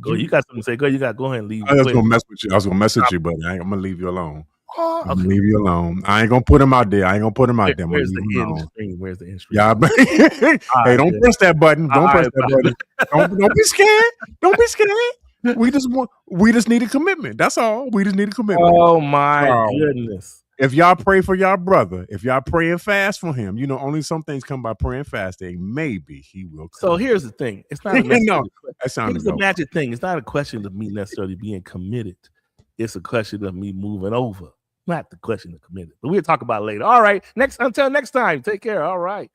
Go. You got something to say? Go. You got. Go ahead and leave. I was gonna mess with you. I was gonna message you, but I'm gonna leave you alone. Oh, okay. Leave you alone. I ain't gonna put him out there. Where's the end screen? Where's the end screen? Yeah, hey, don't press that button. Don't press that button. Don't be scared. Don't be scared. We just need a commitment. That's all. We just need a commitment. Oh my goodness. If y'all pray for y'all brother, if y'all pray and fast for him, only some things come by praying and fasting. Maybe he will come. So here's the thing. It's not a here's the magic thing. It's not a question of me necessarily being committed. It's a question of me moving over. Not the question of committed. But we'll talk about it later. All right. Until next time. Take care. All right.